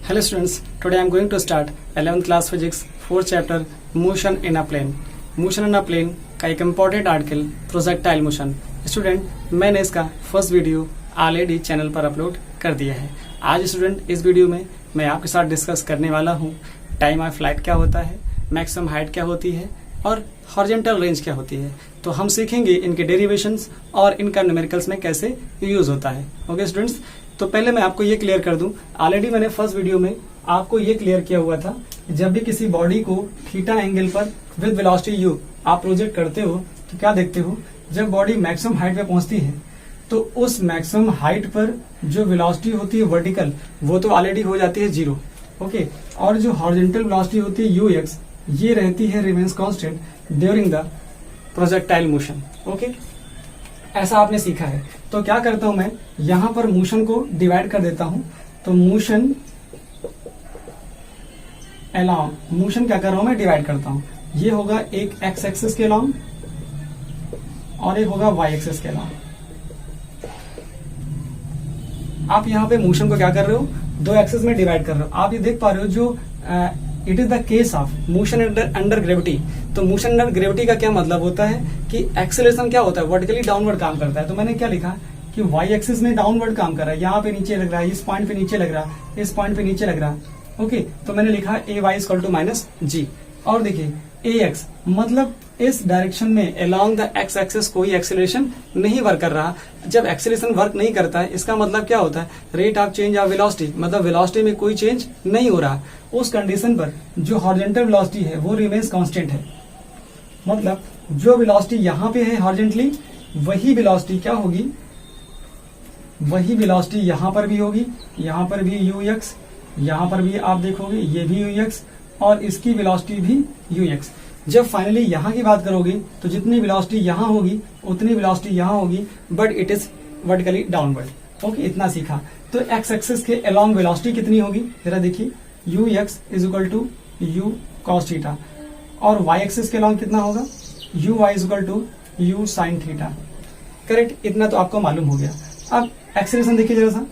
Hello students, today I am going to start 11th class physics 4th chapter motion in a plane. Motion in a plane का एक important article projectile motion. Student मैंने इसका first video already channel पर upload कर दिया है. आज student इस वीडियो में मैं आपके साथ डिस्कस करने वाला हूँ टाइम ऑफ फ्लाइट क्या होता है, मैक्सिमम हाइट क्या होती है और हॉरिजॉन्टल रेंज क्या होती है. तो हम सीखेंगे इनके डेरिवेशंस और इनका न्यूमेरिकल्स में कैसे यूज होता है. ओके स्टूडेंट्स, तो पहले मैं आपको ये क्लियर कर दूं, ऑलरेडी मैंने फर्स्ट वीडियो में आपको ये क्लियर किया हुआ था, जब भी किसी बॉडी को थीटा एंगल पर विद वेलोसिटी u आप प्रोजेक्ट करते हो तो क्या देखते हो, जब बॉडी मैक्सिमम हाइट पे पहुंचती है तो उस मैक्सिमम हाइट पर जो वेलोसिटी होती है वर्टिकल वो तो ऑलरेडी हो जाती है 0. ओके, और जो हॉरिजॉन्टल वेलोसिटी होती है ux ये रहती है remains constant during the projectile motion. Okay, ऐसा आपने सीखा है. तो क्या करता हूं मैं, यहां पर मोशन को डिवाइड कर देता हूं. तो मोशन अलोंग, मोशन क्या कर रहा हूं मैं, डिवाइड करता हूं. ये होगा एक एक्स एक्सिस के अलोंग और एक होगा वाई एक्सिस के अलोंग. आप यहां पे मोशन को क्या कर रहे हो, दो एक्सिस में डिवाइड कर रहे हो. आप ये देख पा रहे हो जो it is the case of motion under gravity. तो मोशन अंडर ग्रेविटी का क्या मतलब होता है कि एक्सेलरेशन क्या होता है, वर्टिकली डाउनवर्ड काम करता है. तो मैंने क्या लिखा कि वाई एक्सिस में डाउनवर्ड काम कर रहा है, यहाँ पे नीचे लग रहा है, इस पॉइंट पे नीचे लग रहा है, इस पॉइंट पे नीचे लग रहा है. ओके, तो मैंने लिखा ए वाई इक्वल टू माइनस जी. और देखिए ए एक्स मतलब इस डायरेक्शन में अलोंग द एक्स एक्सिस कोई एक्सेलरेशन नहीं वर्क कर रहा. जब एक्सेलरेशन वर्क नहीं करता है इसका मतलब क्या होता है, rate of change of velocity, मतलब वेलोसिटी में कोई चेंज नहीं हो रहा. उस कंडीशन पर जो हॉरिजॉन्टल वेलोसिटी है वो रिमेन्स कांस्टेंट है. मतलब जो वेलोसिटी यहाँ पे है हॉरिजॉन्टली वही वेलोसिटी क्या होगी, वही वेलोसिटी यहाँ पर भी होगी. यहाँ पर भी यू एक्स, यहाँ पर भी आप देखोगे ये भी यू एक्स और इसकी वेलोसिटी भी यू एक्स. जब फाइनली यहाँ की बात करोगे तो जितनी वेलोसिटी यहाँ होगी उतनी वेलोसिटी यहाँ होगी, but it is vertically downward. Okay, इतना सीखा. तो एक्स एक्सिस के अलोंग वेलोसिटी कितनी होगी, जरा देखिए, u x is equal to u cos theta, और वाई एक्सिस के अलोंग कितना होगा, u y is equal to u sine theta. Correct, इतना तो आपको मालूम हो गया. अब एक्सेलरेशन देखिए जरा सा,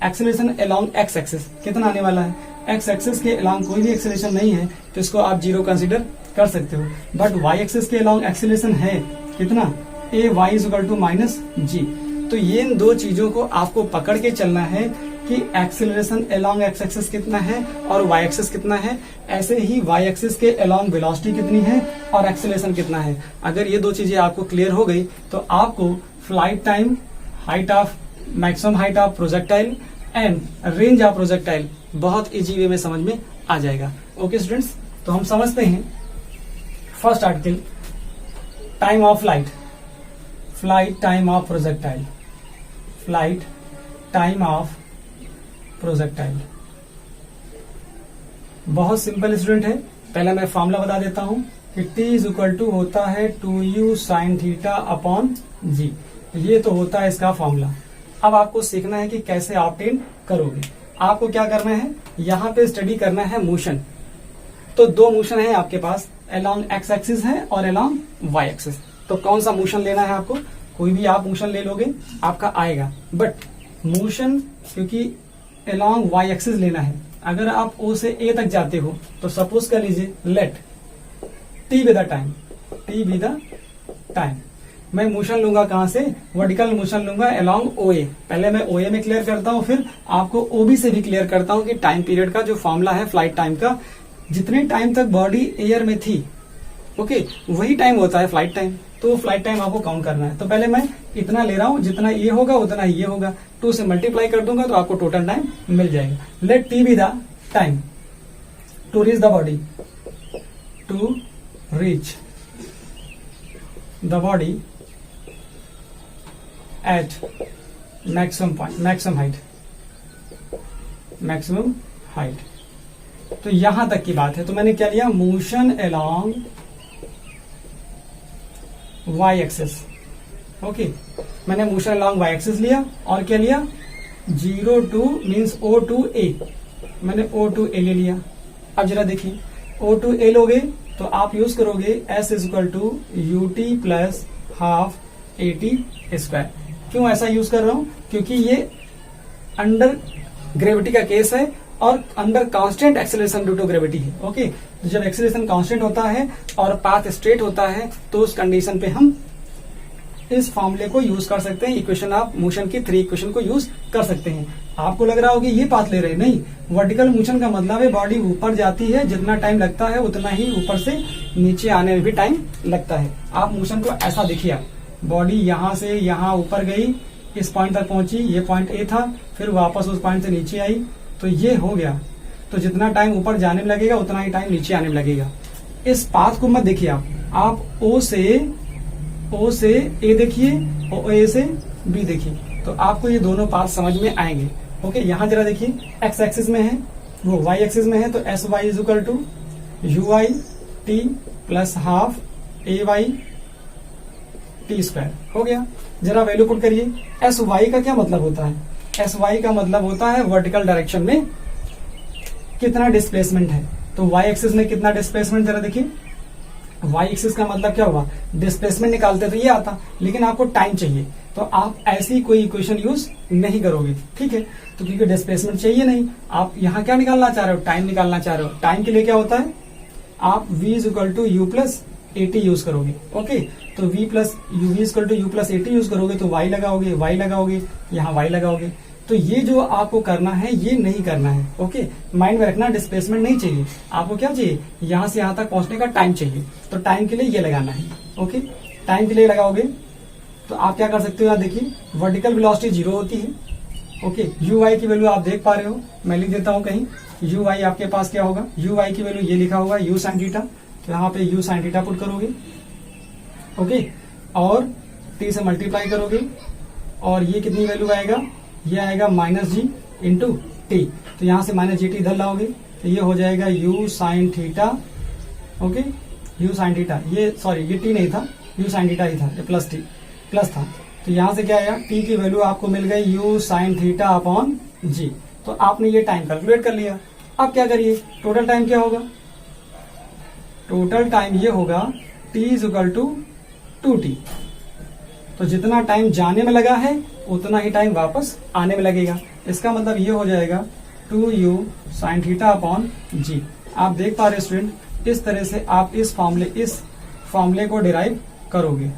एक्सेलरेशन अलोंग एक्स एक्सिस कितना आने वाला है. एक्स एक्सिस के अलोंग कोई भी एक्सेलरेशन नहीं है तो इसको आप 0 कंसीडर कर सकते हो. बट वाई एक्सिस के अलोंग एक्सेलरेशन है कितना, A Y is equal to minus G. तो ये इन दो चीजों को आपको पकड़ के चलना है कि एक्सेलरेशन अलोंग एक्स एक्सिस कितना है और वाई एक्सिस कितना है. ऐसे ही वाई एक्सिस के अलोंग वेलोसिटी कितनी है और एक्सेलरेशन कितना है. अगर ये दो चीजें आपको क्लियर हो गई तो आपको flight time, height of, maximum height of projectile and range of projectile बहुत इजी वे में समझ में आ जाएगा. ओके स्टूडेंट्स, तो हम समझते हैं first article, time of flight, flight time of projectile, flight time of projectile. बहुत सिंपल स्टूडेंट है. पहले मैं फॉर्मूला बता देता हूं कि t इज इक्वल टू होता है 2u sine theta upon g. ये तो होता है इसका फॉर्मूला. अब आपको सीखना है कि कैसे ऑब्टेन करोगे. आपको क्या करना है, यहाँ पे स्टडी करना है मोशन. तो दो मोशन है आपके पास, अलोंग एक्स एक्सिस है और अलोंग वाई एक्सिस. तो कौन सा मोशन लेना है आपको, कोई भी आप मोशन ले लोगे आपका आएगा. बट मोशन क्योंकि अलोंग वाई एक्सिस लेना है, अगर आप ओ से ए तक जाते हो तो सपोज कर लीजिए, let t be the time, t be the time. मैं मोशन लूंगा कहां से, वर्टिकल मोशन लूंगा अलोंग ओ ए. पहले मैं ओ ए में क्लियर करता हूं, फिर आपको ओ बी से भी क्लियर करता हूं कि टाइम पीरियड का जो फॉर्मूला है फ्लाइट टाइम का, जितने टाइम तक बॉडी एयर में थी, ओके, वही टाइम होता है फ्लाइट टाइम. तो फ्लाइट टाइम आपको काउंट करना है. तो पहले मैं इतना ले रहा हूं, जितना ये होगा उतना ये होगा, 2 से मल्टीप्लाई कर दूंगा तो आपको टोटल टाइम मिल जाएगा. Let t be the time to reach the body, to reach the body at maximum point, maximum height, maximum height. तो यहां तक की बात है. तो मैंने क्या लिया, motion along Y axis. Okay, मैंने मोशन अलोंग वाई एक्सिस लिया और क्या लिया, 0 to means O to A. मैंने O टू A ले लिया. अब जरा देखिए, O टू A लोगे तो आप यूज करोगे S is equal to UT plus half AT square. क्यों ऐसा यूज कर रहा हूं, क्योंकि ये अंडर ग्रेविटी का केस है और under constant acceleration due to gravity है। ओके, तो जब एक्सेलरेशन कांस्टेंट होता है और पाथ स्ट्रेट होता है तो उस कंडीशन पे हम इस फॉर्मूले को यूज कर सकते हैं, इक्वेशन ऑफ मोशन की 3 इक्वेशन को यूज कर सकते हैं। आपको लग रहा होगा ये पाथ ले रहे हैं, नहीं, वर्टिकल मोशन का मतलब है बॉडी ऊपर जाती है, जितना टाइम लगता है उतना ही ऊपर से नीचे आने में भी टाइम लगता है। आप मोशन को ऐसा देखिए, बॉडी यहां से यहां ऊपर गई, इस पॉइंट तक पहुंची, ये पॉइंट ए था, फिर वापस उस पॉइंट से नीचे आई, तो ये हो गया। तो जितना टाइम ऊपर जाने में लगेगा उतना ही टाइम नीचे आने में लगेगा। इस पाथ को मत देखिए, आप ओ से ए देखिए और ए से बी देखिए, तो आपको ये दोनों पाथ समझ में आएंगे। ओके, यहां जरा देखिए, एक्स एक्सिस में है, वो वाई एक्सिस में है, तो s y is equal to u i t plus half a y t square हो गया। जरा वैल्यू पुट करिए। एस वाई का क्या मतलब होता है? एस वाई का मतलब होता है वर्टिकल डायरेक्शन में कितना डिस्प्लेसमेंट है। तो वाई एक्सिस में कितना डिस्प्लेसमेंट, जरा देखिए, वाई एक्सिस का मतलब क्या हुआ, डिस्प्लेसमेंट निकालते तो ये आता, लेकिन आपको टाइम चाहिए, तो आप ऐसी कोई इक्वेशन यूज नहीं करोगे, ठीक है। तो क्योंकि डिस्प्लेसमेंट चाहिए नहीं, आप यहाँ क्या निकालना चाह रहे हो, टाइम निकालना चाह रहे हो। टाइम के लिए क्या होता है, आप v is equal to u plus a t use करोगे। ओके, तो v plus u v equal to u plus a t use करोगे तो y लगाओगे, यहाँ y लगाओगे। तो ये जो आपको करना है ये नहीं करना है। ओके, माइंड में रखना, डिस्प्लेसमेंट नहीं चाहिए आपको, क्या चाहिए, यहां से यहां तक पहुंचने का टाइम चाहिए, तो टाइम के लिए ये लगाना है। ओके, टाइम के लिए लगाओगे तो आप क्या कर सकते हो, यहाँ देखिए, वर्टिकल वेलोसिटी 0 होती है। ओके, यू वाई की वैल्यू आप देख पा रहे हो, मैं लिख देता हूं कहीं, यू वाई आपके पास क्या होगा, यू वाई की वैल्यू ये लिखा होगा यू साइन थीटा, तो यहाँ पे यू साइन थीटा पुट करोगे। ओके, और टी से मल्टीप्लाई करोगे, और ये कितनी वैल्यू आएगा, ये आएगा माइनस जी इंटू टी, तो यहां से माइनस जी टी इधर लाओगे तो ये हो जाएगा you sine theta. Okay, you sine theta, ये सॉरी ये टी नहीं था, यू साइन थीटा ही था, ये प्लस टी प्लस था, तो यहां से क्या आया, टी की वैल्यू आपको मिल गई you sine theta upon G. तो आपने ये टाइम कैलकुलेट कर लिया। अब क्या करिए, टोटल टाइम क्या होगा, टोटल टाइम ये होगा T is equal to 2t। तो जितना टाइम जाने में लगा है उतना ही टाइम वापस आने में लगेगा। इसका मतलब ये हो जाएगा 2u साइन थीटा अपॉन जी। आप देख पा रहे स्टूडेंट, इस तरह से आप इस फॉर्मूले को डिराइव करोगे।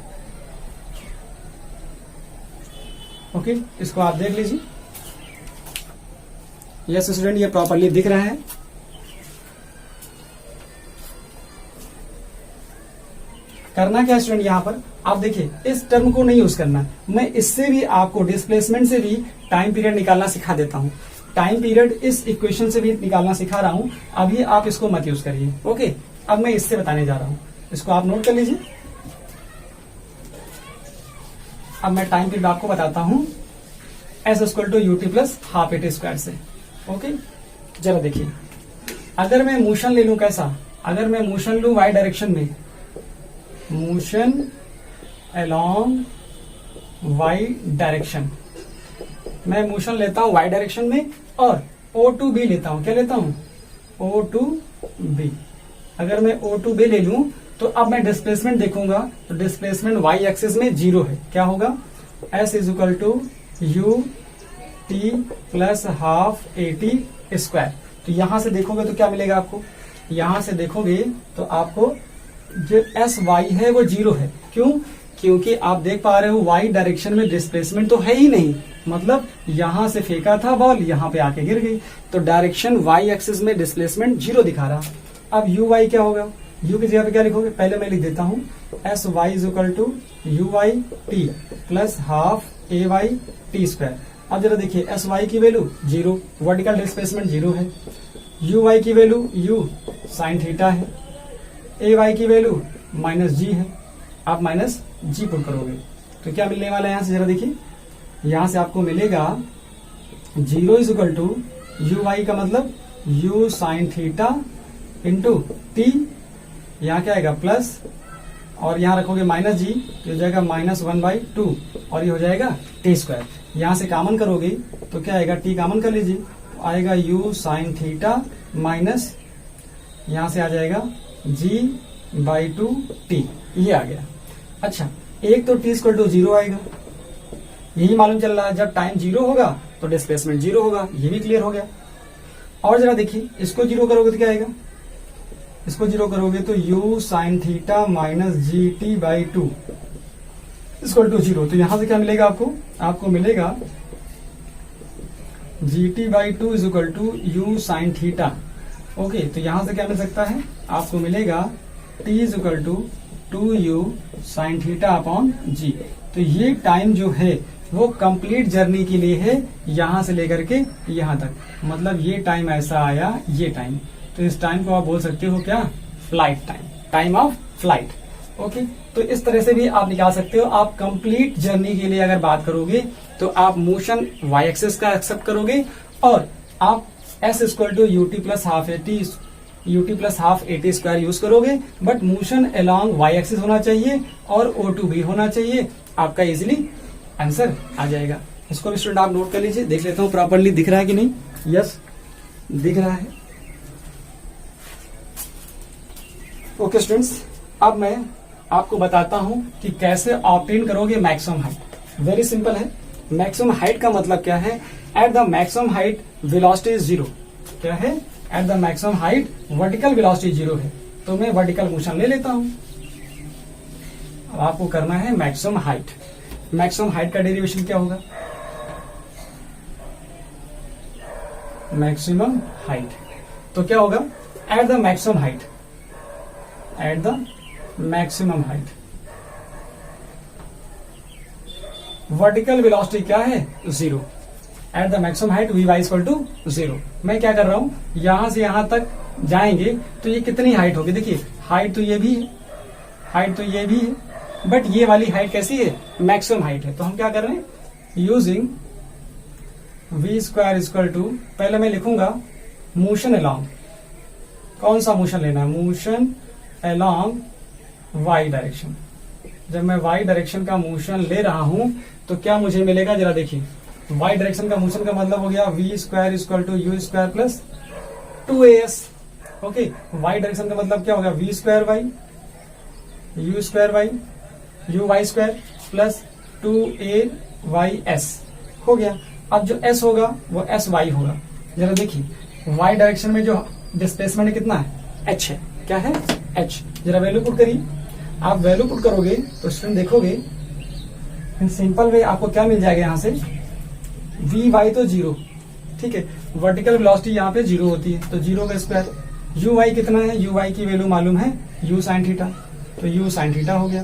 ओके, इसको आप देख लीजिए। यस स्टूडेंट, ये प्रॉपरली दिख रहा है। करना क्या स्टूडेंट, यहाँ पर आप देखिए, इस टर्म को नहीं यूज करना, मैं इससे भी आपको डिस्प्लेसमेंट से भी टाइम पीरियड निकालना सिखा देता हूँ। टाइम पीरियड इस इक्वेशन से भी निकालना सिखा रहा हूँ, अभी आप इसको मत यूज करिए। ओके, अब मैं इससे बताने जा रहा हूँ, इसको आप नोट कर लीजिए। अब मैं टाइम पीरियड आपको बताता हूँ s equal to UT plus half eighty square से। ओके, जरा देखिए, अगर मैं मोशन ले लू, कैसा, अगर मैं मोशन लू वाई डायरेक्शन में, मोशन अलोंग वाई डायरेक्शन, मैं मोशन लेता हूं वाई डायरेक्शन में, और ओ टू बी लेता हूं, क्या लेता हूं, ओ टू बी। अगर मैं ओ टू बी ले लूं तो अब मैं डिस्प्लेसमेंट देखूंगा, तो डिस्प्लेसमेंट वाई एक्सिस में 0 है, क्या होगा, s is equal to u t plus half a t square. तो यहां से देखोगे तो क्या मिलेगा आपको, यहां से देखोगे तो आपको जो एस वाई है वो 0 है। क्यों, क्योंकि आप देख पा रहे हो वाई डायरेक्शन में डिस्प्लेसमेंट तो है ही नहीं, मतलब यहां से फेंका था बॉल, यहां पे आके गिर गई, तो डायरेक्शन वाई एक्सिस में डिस्प्लेसमेंट 0 दिखा रहा। अब यू वाई क्या होगा, यू की जगह पे क्या लिखोगे, पहले मैं लिख देता हूं s y is equal to u y t plus half a y t square. अब जरा देखिए, एस वाई की वैल्यू 0, वर्टिकल डिस्प्लेसमेंट 0 है, यू वाई की वैल्यू यू साइन थीटा है, ए वाई की वैल्यू माइनस जी है, आप माइनस जी पुट करोगे तो क्या मिलने वाला है, यहां से जरा देखिए, यहां से आपको मिलेगा 0 is equal to u y का मतलब u sine theta into t, यहाँ क्या आएगा प्लस, और यहाँ रखोगे माइनस जी, तो हो जाएगा -1/2, और ये हो जाएगा टी स्क्वायर। यहां से कॉमन करोगे तो क्या आएगा, टी कॉमन कर लीजिए, तो आएगा यू साइन थीटा माइनस, यहां से आ जाएगा g/2 टी, ये आ गया। अच्छा, एक तो टी इक्वल टू 0 आएगा, यही मालूम चल रहा है, जब टाइम 0 होगा तो डिस्प्लेसमेंट 0 होगा, ये भी क्लियर हो गया। और जरा देखिए, इसको जीरो करोगे तो क्या आएगा, इसको जीरो करोगे तो u sine theta minus g t by two equal to zero. तो यहां से क्या मिलेगा आपको, आपको मिलेगा g t by two is equal to u sine theta. Okay, तो यहां से क्या मिल सकता है, आपको मिलेगा t is equal to 2u sine theta upon G. तो ये टाइम जो है वो कंप्लीट जर्नी के लिए है, यहां से लेकर के यहां तक, मतलब ये टाइम ऐसा आया, ये टाइम। तो इस टाइम को आप बोल सकते हो क्या, flight time, time of flight. Okay, तो इस तरह से भी आप निकाल सकते हो। आप कंप्लीट जर्नी के लिए अगर बात करोगे तो आप मोशन वाई एक्सिस का एक्सेप्ट करोगे और आप S equal to UT plus half eighty square use करोगे, but motion along Y axis होना चाहिए और O2 भी होना चाहिए, आपका इजिली आंसर आ जाएगा। इसको भी स्टूडेंट आप नोट कर लीजिए। देख लेता हूं प्रॉपरली दिख रहा है कि नहीं। यस, दिख रहा है। ओके स्टूडेंट्स, अब मैं आपको बताता हूं कि कैसे ऑब्टेन करोगे मैक्सिमम हाइट। वेरी सिंपल है। मैक्सिमम हाइट का मतलब क्या है, eight the maximum height velocity is zero. क्या है, eight the maximum height vertical velocity zero है। तो मैं वर्टिकल मोशन ले लेता हूं। अब आपको करना है मैक्सिमम हाइट। मैक्सिमम हाइट का डेरिवेशन क्या होगा, मैक्सिमम हाइट। तो क्या होगा, at the maximum height, at the maximum height vertical velocity क्या है, zero. At the maximum height v y equal to zero. मैं क्या कर रहा हूं, यहां से यहां तक जाएंगे तो ये कितनी हाइट होगी, देखिए हाइट तो ये भी है, हाइट तो ये भी है, बट ये वाली हाइट कैसी है, मैक्सिमम हाइट है। तो हम क्या कर रहे हैं, using v square equal to, पहले मैं लिखूंगा मोशन अलोंग, कौन सा मोशन लेना है, मोशन अलोंग वाई डायरेक्शन। जब मैं वाई डायरेक्शन का मोशन ले रहा हूं तो क्या मुझे मिलेगा, जरा देखिए। वाई डायरेक्शन का मोशन का मतलब हो गया v square equal to you square plus 2as। Okay, y direction का मतलब क्या होगा, v square y u square y u y square plus 2a/s हो गया। अब जो s होगा वो s y होगा। जरा देखिए, वाई डायरेक्शन में जो डिस्प्लेसमेंट कितना है, h है। क्या है, h। जरा वैल्यू पुट करिए। आप वैल्यू पुट करोगे तो स्टूडेंट देखोगे इन सिंपल वे आपको क्या मिल जाएगा, यहां से वी वाई तो जीरो, ठीक है, वर्टिकल वेलोसिटी यहाँ पे जीरो होती है, तो जीरो का स्क्वायर। यू वाई कितना है, यू वाई की वैल्यू मालूम है, यू साइन थीटा, तो यू साइन थीटा हो गया।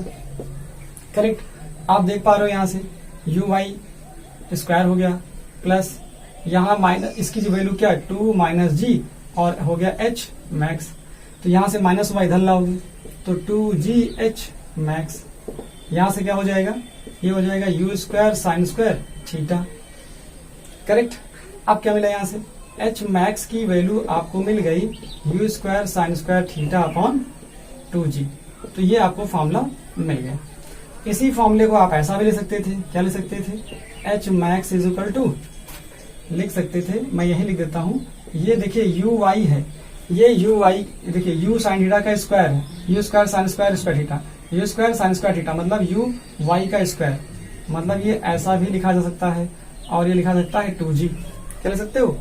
करेक्ट, आप देख पा रहे हो यहां से यू वाई स्क्वायर हो गया प्लस यहाँ माइनस, इसकी जो वैल्यू क्या है 2 माइनस जी और हो गया h मैक्स। तो यहां से माइनस वाई इधर लाओगे तो 2gh मैक्स। यहां से क्या हो जाएगा, ये हो जाएगा you square sine square theta. Correct, अब क्या मिला, यहां से h मैक्स की वैल्यू आपको मिल गई you square sine square theta upon 2g। तो ये आपको फॉर्मूला मिल गया। इसी फॉर्मूले को आप ऐसा भी ले सकते थे, क्या ले सकते थे, h max is equal to, लिख सकते थे, मैं यही लिख देता हूं। ये देखिए यू वाई है, ये यू वाई देखिए यू साइन थीटा का स्क्वायर है, U square sine square square theta, you square sine square theta मतलब यू वाई का स्क्वायर, मतलब ये ऐसा भी लिखा जा सकता है और ये लिखा सकता है 2g। क्या लिख सकते हो,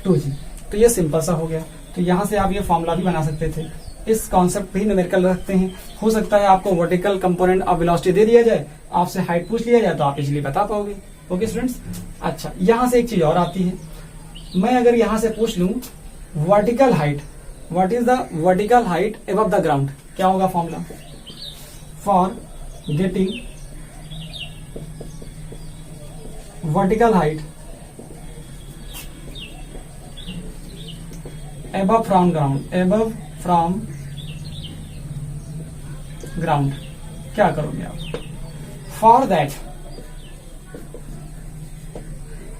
2g। तो ये सिंपल सा हो गया। तो यहां से आप ये फॉर्मूला भी बना सकते थे। इस कॉन्सेप्ट पे ही न्यूमेरिकल रखते हैं। हो सकता है आपको वर्टिकल कंपोनेंट ऑफ वेलोसिटी दे दिया जाए, आपसे हाइट पूछ लिया जाए तो आप इजीली बता पाओगे। ओके स्टूडेंट्स, अच्छा यहां से एक चीज और आती है। मैं अगर यहां से पूछ लूं vertical height, what is the vertical height above the ground, क्या होगा formula for getting vertical height above from ground, above from ground, क्या करोगे आप, फॉर दैट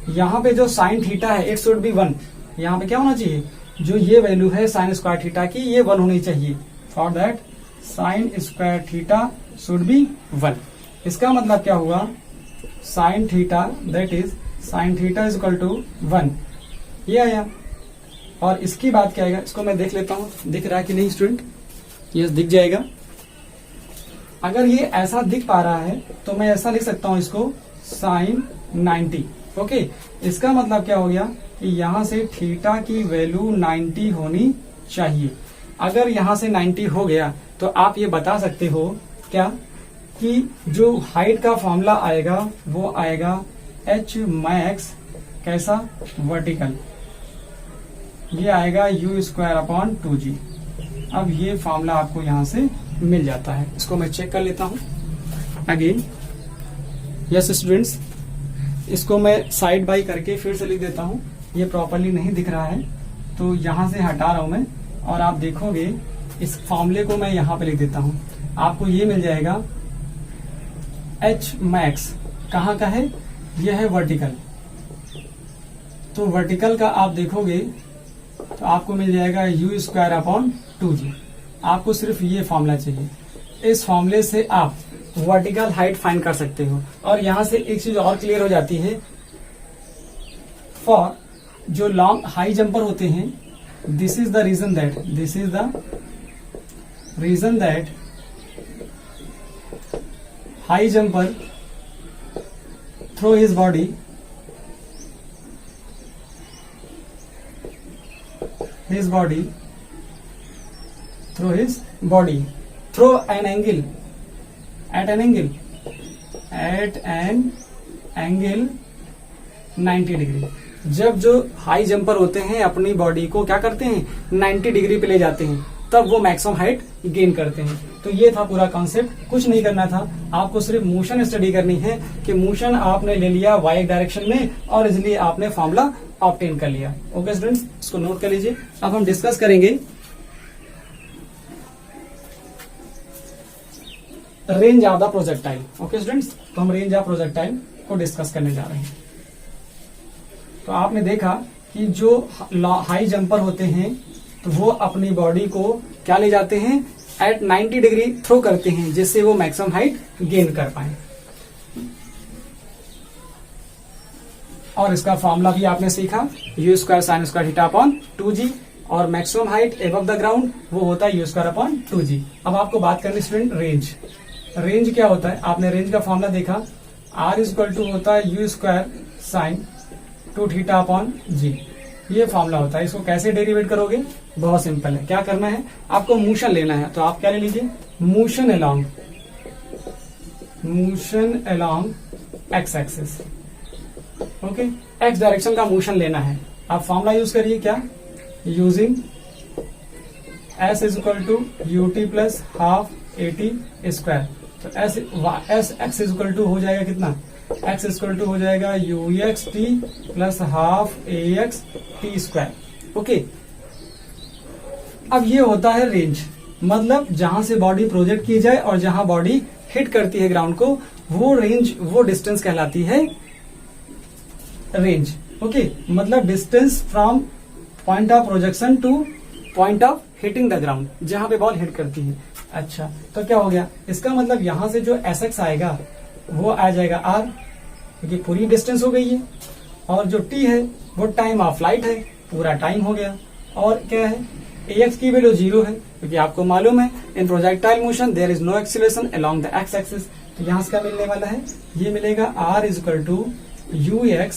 यहां पे जो साइन थीटा है इट शुड बी 1। यहां पे क्या होना चाहिए, जो ये वैल्यू है साइन स्क्वायर थीटा की ये 1 होनी चाहिए। For that sine square theta should be 1। इसका मतलब क्या हुआ, sine theta that is sine theta is equal to 1, ये आया। और इसकी बात क्या आएगा, इसको मैं देख लेता हूं, दिख रहा है कि नहीं स्टूडेंट, ये दिख जाएगा। अगर ये ऐसा दिख पा रहा है तो मैं ऐसा लिख सकता हूं इसको साइन 90। ओके, इसका मतलब क्या हो गया, कि यहां से थीटा की वैल्यू 90 होनी चाहिए। अगर यहां से 90 हो गया तो आप ये बता सकते हो क्या कि जो हाइट का फॉर्मूला आएगा वो आएगा एच मैक्स कैसा, वर्टिकल, ये आएगा u स्क्वायर अपॉन 2g। अब ये फॉर्मूला आपको यहां से मिल जाता है। इसको मैं चेक कर लेता हूं अगेन। यस स्टूडेंट्स, इसको मैं साइड बाई करके फिर से लिख देता हूं। ये प्रॉपरली नहीं दिख रहा है तो यहां से हटा रहा हूं मैं, और आप देखोगे इस फॉर्मूले को मैं यहां पे लिख देता हूं। आपको ये मिल जाएगा एच मैक्स कहाँ का है, यह है वर्टिकल। तो वर्टिकल का आप देखोगे तो आपको मिल जाएगा u स्क्वायर अपॉन 2g। आपको सिर्फ ये फॉर्मूला चाहिए। इस फॉर्मूले से आप वर्टिकल हाइट फाइंड कर सकते हो। और यहां से एक चीज और क्लियर हो जाती है, फॉर जो लॉन्ग हाई जंपर होते हैं, this is the reason that high jumper throw his body through an angle at an angle 90 degree. जब जो हाई जंपर होते हैं अपनी बॉडी को क्या करते हैं, 90 डिग्री पे ले जाते हैं, तब वो मैक्सिमम हाइट गेन करते हैं। तो ये था पूरा कॉन्सेप्ट। कुछ नहीं करना था, आपको सिर्फ मोशन स्टडी करनी है कि मोशन आपने ले लिया वाई डायरेक्शन में और इसलिए आपने फॉर्मूला ऑब्टेन कर लिया। ओके स्टूडेंट्स, इसको नोट कर लीजिए। अब हम डिस्कस करेंगे range of the projectile. Okay students, तो हम रेंज ऑफ प्रोजेक्टाइल को डिस्कस करने जा रहे हैं। तो आपने देखा कि जो हाई जंपर होते हैं तो वो अपनी बॉडी को क्या ले जाते हैं, एट 90 डिग्री थ्रो करते हैं, जिससे वो मैक्सिमम हाइट गेन कर पाए। और इसका फॉर्मूला भी आपने सीखा, u square sine square theta upon 2g, और maximum height above the ground वो होता है u स्क्वायर अपॉन 2g। अब आपको बात करनी स्टूडेंट रेंज। रेंज क्या होता है, आपने रेंज का फॉर्मूला देखा, r इक्वल टू होता है u square sine 2 theta upon g। ये फॉर्मूला होता है। इसको कैसे डेरिवेट करोगे, बहुत सिंपल है। क्या करना है, आपको मोशन लेना है। तो आप क्या ले लीजिए, motion along x axis. Okay, x direction का मोशन लेना है। आप फॉर्मूला यूज करिए, क्या, using s is equal to ut plus half at square. तो s x is equal to हो जाएगा कितना, x इक्वल टू हो जाएगा ux t plus half ax t square. Okay, अब ये होता है रेंज, मतलब जहां से बॉडी प्रोजेक्ट की जाए और जहां बॉडी हिट करती है ग्राउंड को, वो रेंज, वो डिस्टेंस कहलाती है रेंज। ओके, मतलब distance from point of projection to point of hitting the ground, जहां पे बॉल हिट करती है। अच्छा, तो क्या हो गया, इसका मतलब यहां से जो sx आएगा वो आ जाएगा r, क्योंकि पूरी डिस्टेंस हो गई है, और जो t है वो टाइम ऑफ फ्लाइट है, पूरा टाइम हो गया। और क्या है, ax की वैल्यू 0 है, क्योंकि आपको मालूम है in projectile motion there is no acceleration along the X axis. तो यहां से क्या मिलने वाला है, ये मिलेगा r is equal to ux,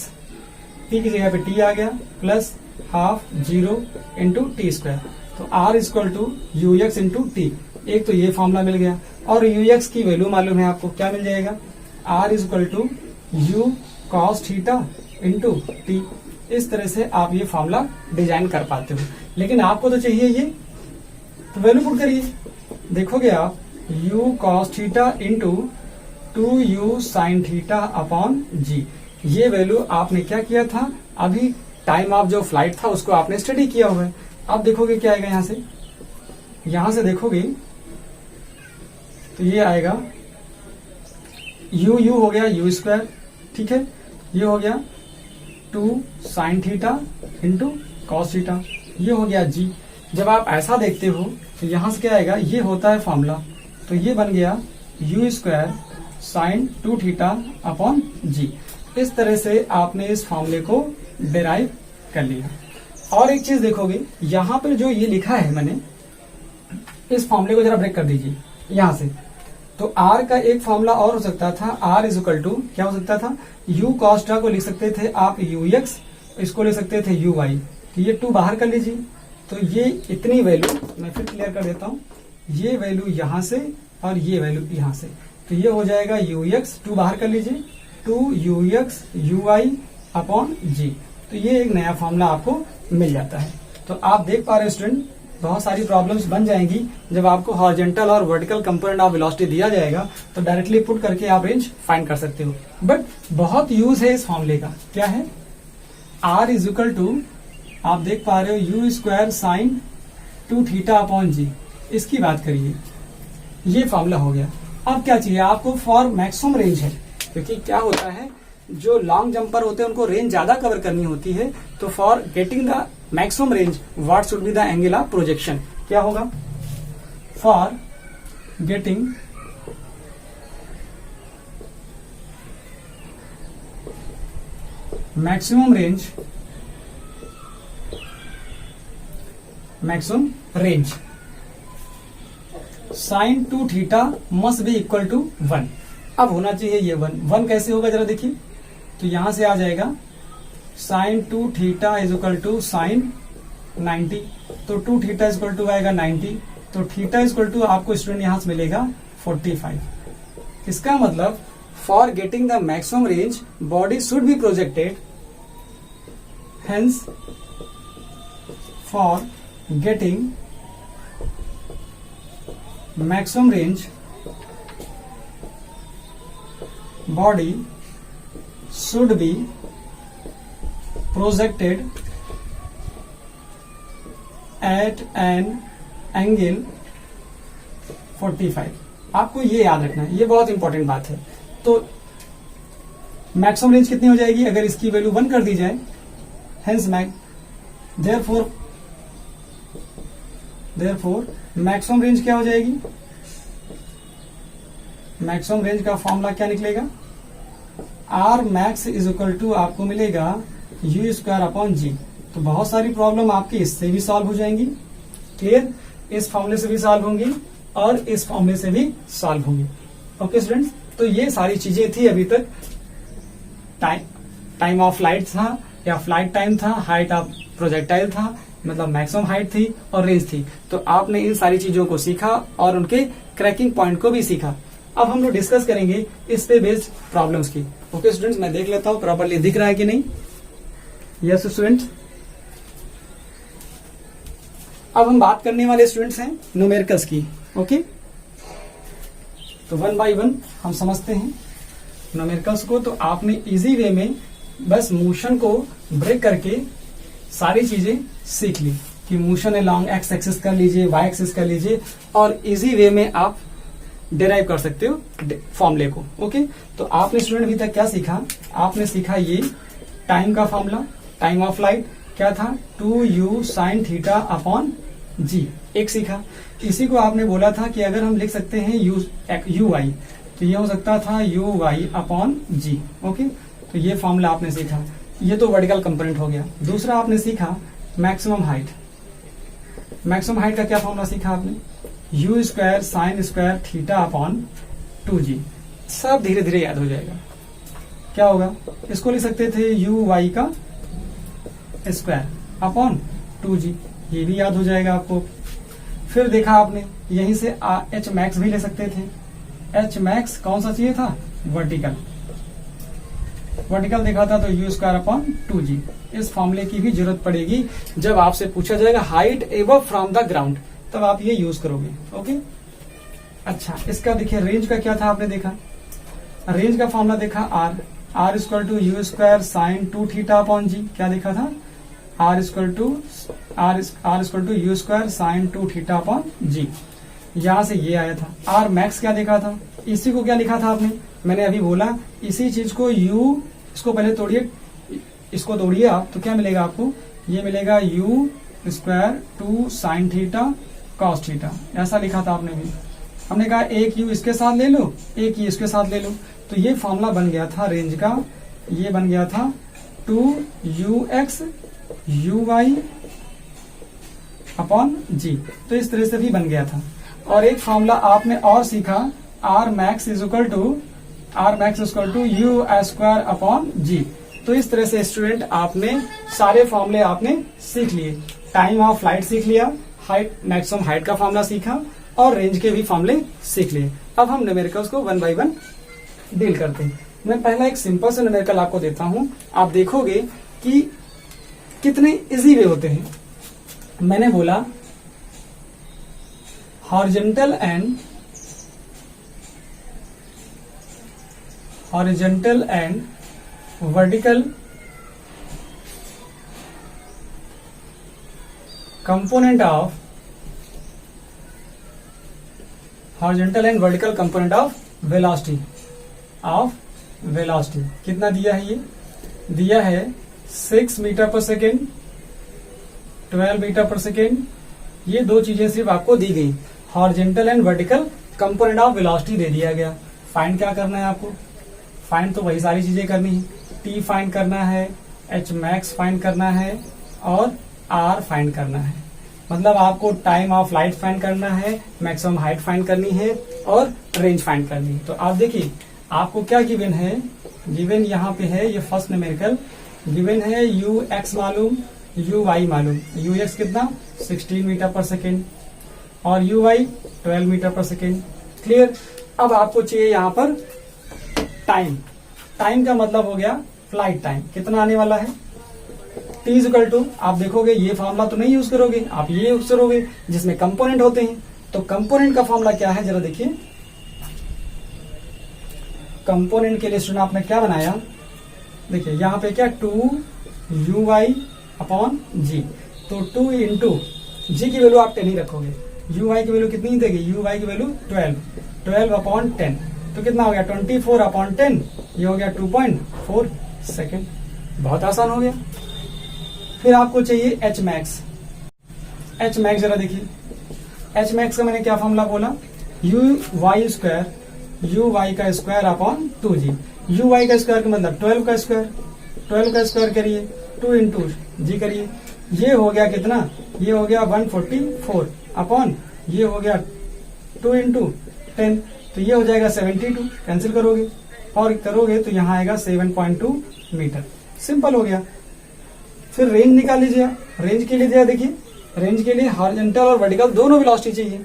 t की जगह पे t आ गया, plus half 0 into t square. तो r is equal to ux into t. एक तो ये फॉर्मूला मिल गया, और ux की वैल्यू मालूम है आपको, क्या मिल जाएगा, r is equal to u cos theta into t. इस तरह से आप ये फॉर्मूला डिजाइन कर पाते हो। लेकिन आपको तो चाहिए ये, तो वैल्यू पुट करिए। देखोगे आप u cos theta into 2u sin theta upon g। ये वैल्यू आपने क्या किया था, अभी टाइम ऑफ जो फ्लाइट था उसको आपने स्टडी किया हुआ है। अब देखोगे क्या आएगा, यहां से देखोगे तो ये आएगा u हो गया u स्क्वायर, ठीक है, ये हो गया 2 sine theta into cos theta, ये हो गया g। जब आप ऐसा देखते हो तो यहां से क्या आएगा, ये होता है फॉर्मूला, तो ये बन गया u square sine 2 theta upon g। इस तरह से आपने इस फॉर्मूले को डिराइव कर लिया। और एक चीज देखोगे, यहां पर जो ये लिखा है मैंने, इस फॉर्मूले को जरा ब्रेक कर दीजिए यहां से। तो r का एक फॉर्मूला और हो सकता था, r इज इक्वल टू क्या हो सकता था, u cos को लिख सकते थे आप ux इसको ले सकते थे यू वाई, तो ये 2 बाहर कर लीजिए, तो ये इतनी वैल्यू मैं फिर क्लियर कर देता हूं, ये वैल्यू यहां से और ये वैल्यू यहां से, तो ये हो जाएगा यू एक्स, 2 बाहर कर लीजिए, 2 U X U Y upon G. तो ये एक नया फॉर्मूला आपको मिल जाता है। तो आप देख पा रहे हो स्टूडेंट, बहुत सारी प्रॉब्लम्स बन जाएंगी जब आपको हॉरिजॉन्टल और वर्टिकल कंपोनेंट ऑफ वेलोसिटी दिया जाएगा, तो डायरेक्टली पुट करके आप रेंज फाइंड कर सकते हो। बट बहुत यूज है इस फॉर्मूले का, क्या है, आर इज इक्वल टू, आप देख पा रहे हो, U square sine 2 theta upon G, इसकी बात करिए, ये फॉर्मूला हो गया। अब क्या चाहिए आपको, फॉर मैक्सिमम रेंज है, क्योंकि क्या होता है जो लॉन्ग जंपर होते हैं उनको रेंज ज्यादा कवर करनी होती है, तो for getting the maximum range what should be the angle of projection, क्या होगा, for getting maximum range sine 2 theta must be equal to 1। अब होना चाहिए ये 1 कैसे होगा जरा देखिए, तो यहां से आ जाएगा sine 2 theta is equal to sine 90, तो 2 थीटा इज इक्वल टू आएगा 90, तो थीटा इज इक्वल टू आपको स्टूडेंट यहां से मिलेगा 45। इसका मतलब for getting the maximum range body should be projected, hence for getting maximum range body should be projected at an angle 45। आपको ये याद रखना है, ये बहुत इंपॉर्टेंट बात है। तो मैक्सिमम रेंज कितनी हो जाएगी अगर इसकी वैल्यू 1 कर दी जाए, हेंस देयरफॉर मैक्सिमम रेंज क्या हो जाएगी, मैक्सिमम रेंज का फॉर्मूला क्या निकलेगा, r max is equal to आपको मिलेगा यू स्क्वायर अपॉन जी। तो बहुत सारी प्रॉब्लम आपकी इससे भी सॉल्व हो जाएंगी, क्लियर, इस फॉर्मूले से भी सॉल्व होंगी और इस फॉर्मूले से भी सॉल्व होंगी। ओके स्टूडेंट्स, तो ये सारी चीजें थी अभी तक, टाइम ऑफ फ्लाइट था या फ्लाइट टाइम था, हाइट ऑफ प्रोजेक्टाइल था, मतलब मैक्सिमम हाइट थी और रेंज थी। तो आपने इन सारी चीजों को सीखा और उनके क्रैकिंग पॉइंट को भी सीखा। अब हम लोग डिस्कस करेंगे इस पे बेस्ड प्रॉब्लम्स की। ओके स्टूडेंट्स, मैं देख लेता हूं प्रॉपरली दिख रहा है कि नहीं। यस स्टूडेंट्स, अब हम बात करने वाले स्टूडेंट्स हैं न्यूमेरिकल्स की। ओके, तो 1 बाय 1 हम समझते हैं न्यूमेरिकल्स को। तो आपने इजी वे में बस मोशन को ब्रेक करके सारी चीजें सीख ली कि मोशन अलॉन्ग एक्स एक्सिस कर लीजिए, वाई एक्सिस कर लीजिए, और इजी वे में आप डिराइव कर सकते हो फॉर्मूले को। ओके, तो आपने स्टूडेंट अभी तक क्या सीखा, आपने सीखा ये टाइम का फॉर्मूला, टाइम ऑफ फ्लाइट क्या था, 2u साइन थीटा अपॉन जी, एक सीखा। इसी को आपने बोला था कि अगर हम लिख सकते हैं यू वाई, तो ये हो सकता था u Y upon g. Okay, तो ये फॉर्मूला आपने सीखा, ये तो वर्टिकल कंपोनेंट हो गया। दूसरा आपने सीखा मैक्सिमम हाइट, मैक्सिमम हाइट का क्या फॉर्मूला सीखा आपने, you square sine square theta upon 2g। सब धीरे धीरे याद हो जाएगा, क्या होगा, इसको लिख सकते थे यू वाई का स्क्वायर अपॉन 2g, ये भी याद हो जाएगा आपको। फिर देखा आपने यहीं से एच मैक्स भी ले सकते थे, एच मैक्स कौन सा चाहिए था, वर्टिकल, वर्टिकल देखा था तो यू स्क्वायर अपॉन 2g। इस फॉर्मूले की भी जरूरत पड़ेगी जब आपसे पूछा जाएगा height above from the ground, तब आप ये यूज करोगे। ओके, अच्छा, इसका देखिए रेंज का क्या था, आपने देखा रेंज का फॉर्मूला देखा R equal to you square sine 2 theta upon G, क्या देखा था, R equal to you square sine 2 theta upon G. यहां से ये आया था। आर मैक्स क्या देखा था, इसी को क्या लिखा था आपने, मैंने अभी बोला इसी चीज को यू, इसको पहले तोड़िए, इसको तोड़िए आप, तो क्या मिलेगा आपको, ये मिलेगा you square 2 sine theta cos theta, ऐसा लिखा था आपने भी। हमने कहा एक यू इसके साथ ले लो, एक यू इसके साथ ले लो, तो ये फॉर्मूला बन गया था रेंज का, ये बन गया था 2ux uy अपॉन जी। तो इस तरह से भी बन गया था। और एक फॉर्मूला आपने और सीखा, R max is equal to you square upon G. तो इस तरह से स्टूडेंट आपने सारे फॉर्मूले आपने सीख लिए। टाइम ऑफ फ्लाइट सीख लिया, हाइट मैक्सिमम हाइट का फॉर्मूला सीखा और रेंज के भी फॉर्मूले सीख लिए। अब हम न्यूमेरिकल्स को 1 बाय 1 डील करते हैं। मैं पहला एक सिंपल सा न्यूमेरिकल आपको देता हूं, आप देखोगे कि कितने इजी वे होते हैं। मैंने बोला horizontal and vertical component of horizontal and vertical component of velocity कितना दिया है? ये दिया है 6 मीटर पर सेकेंड, 12 मीटर पर सेकेंड। ये दो चीजें सिर्फ आपको दी गई। Horizontal and vertical component of velocity दे दिया गया। फाइंड क्या करना है आपको? फाइंड तो वही सारी चीजें करनी है। टी फाइंड करना है, एच मैक्स फाइंड करना है और आर फाइंड करना है। मतलब आपको टाइम ऑफ फ्लाइट फाइंड करना है, मैक्सिमम हाइट फाइंड करनी है और रेंज फाइंड करनी है। तो आप देखिए आपको क्या गिवन है? गिवन यहाँ पे है, ये फर्स्ट न्यूमेरिकल गिवन है। यू एक्स मालूम, यू वाई मालूम। यू एक्स कितना? 16 मीटर पर सेकेंड और यू वाई 12 मीटर पर सेकेंड। क्लियर? अब आपको चाहिए यहाँ पर टाइम। टाइम का मतलब हो गया फ्लाइट टाइम कितना आने वाला है? T इक्वल टू, आप देखोगे ये फॉर्मूला तो नहीं यूज करोगे, आप ये यूज करोगे जिसमें कंपोनेंट होते हैं। तो कंपोनेंट का फॉर्मूला क्या है जरा देखिए। कंपोनेंट के लिए स्टूडेंट आपने क्या बनाया? देखिए यहाँ पे क्या 2uy अपॉन जी। तो 2 इंटू जी की वैल्यू आप 10 ही रखोगे। uy की वैल्यू कितनी देगी? uy की वैल्यू 12 अपॉन 10। तो कितना हो गया? 24 अपॉन 10। ये हो गया 2.4 सेकेंड। बहुत आसान हो गया। फिर आपको चाहिए एच मैक्स। एच मैक्स जरा देखिए। एच मैक्स का मैंने क्या फॉर्मूला बोला? यू वाई का square upon 2g। U y का स्क्वायर का मतलब 12 का स्क्वायर करिए, 2 इंटू जी करिए। ये हो गया कितना? ये हो गया 144 अपॉन ये हो गया 2 इंटू 10। तो ये हो जाएगा 72। कैंसिल करोगे और करोगे तो यहाँ आएगा 7.2 मीटर। सिंपल हो गया। फिर रेंज निकाल लीजिए। रेंज के लिए दिया, देखिए रेंज के लिए हॉरिजॉन्टल और वर्टिकल दोनों वेलोसिटी चाहिए।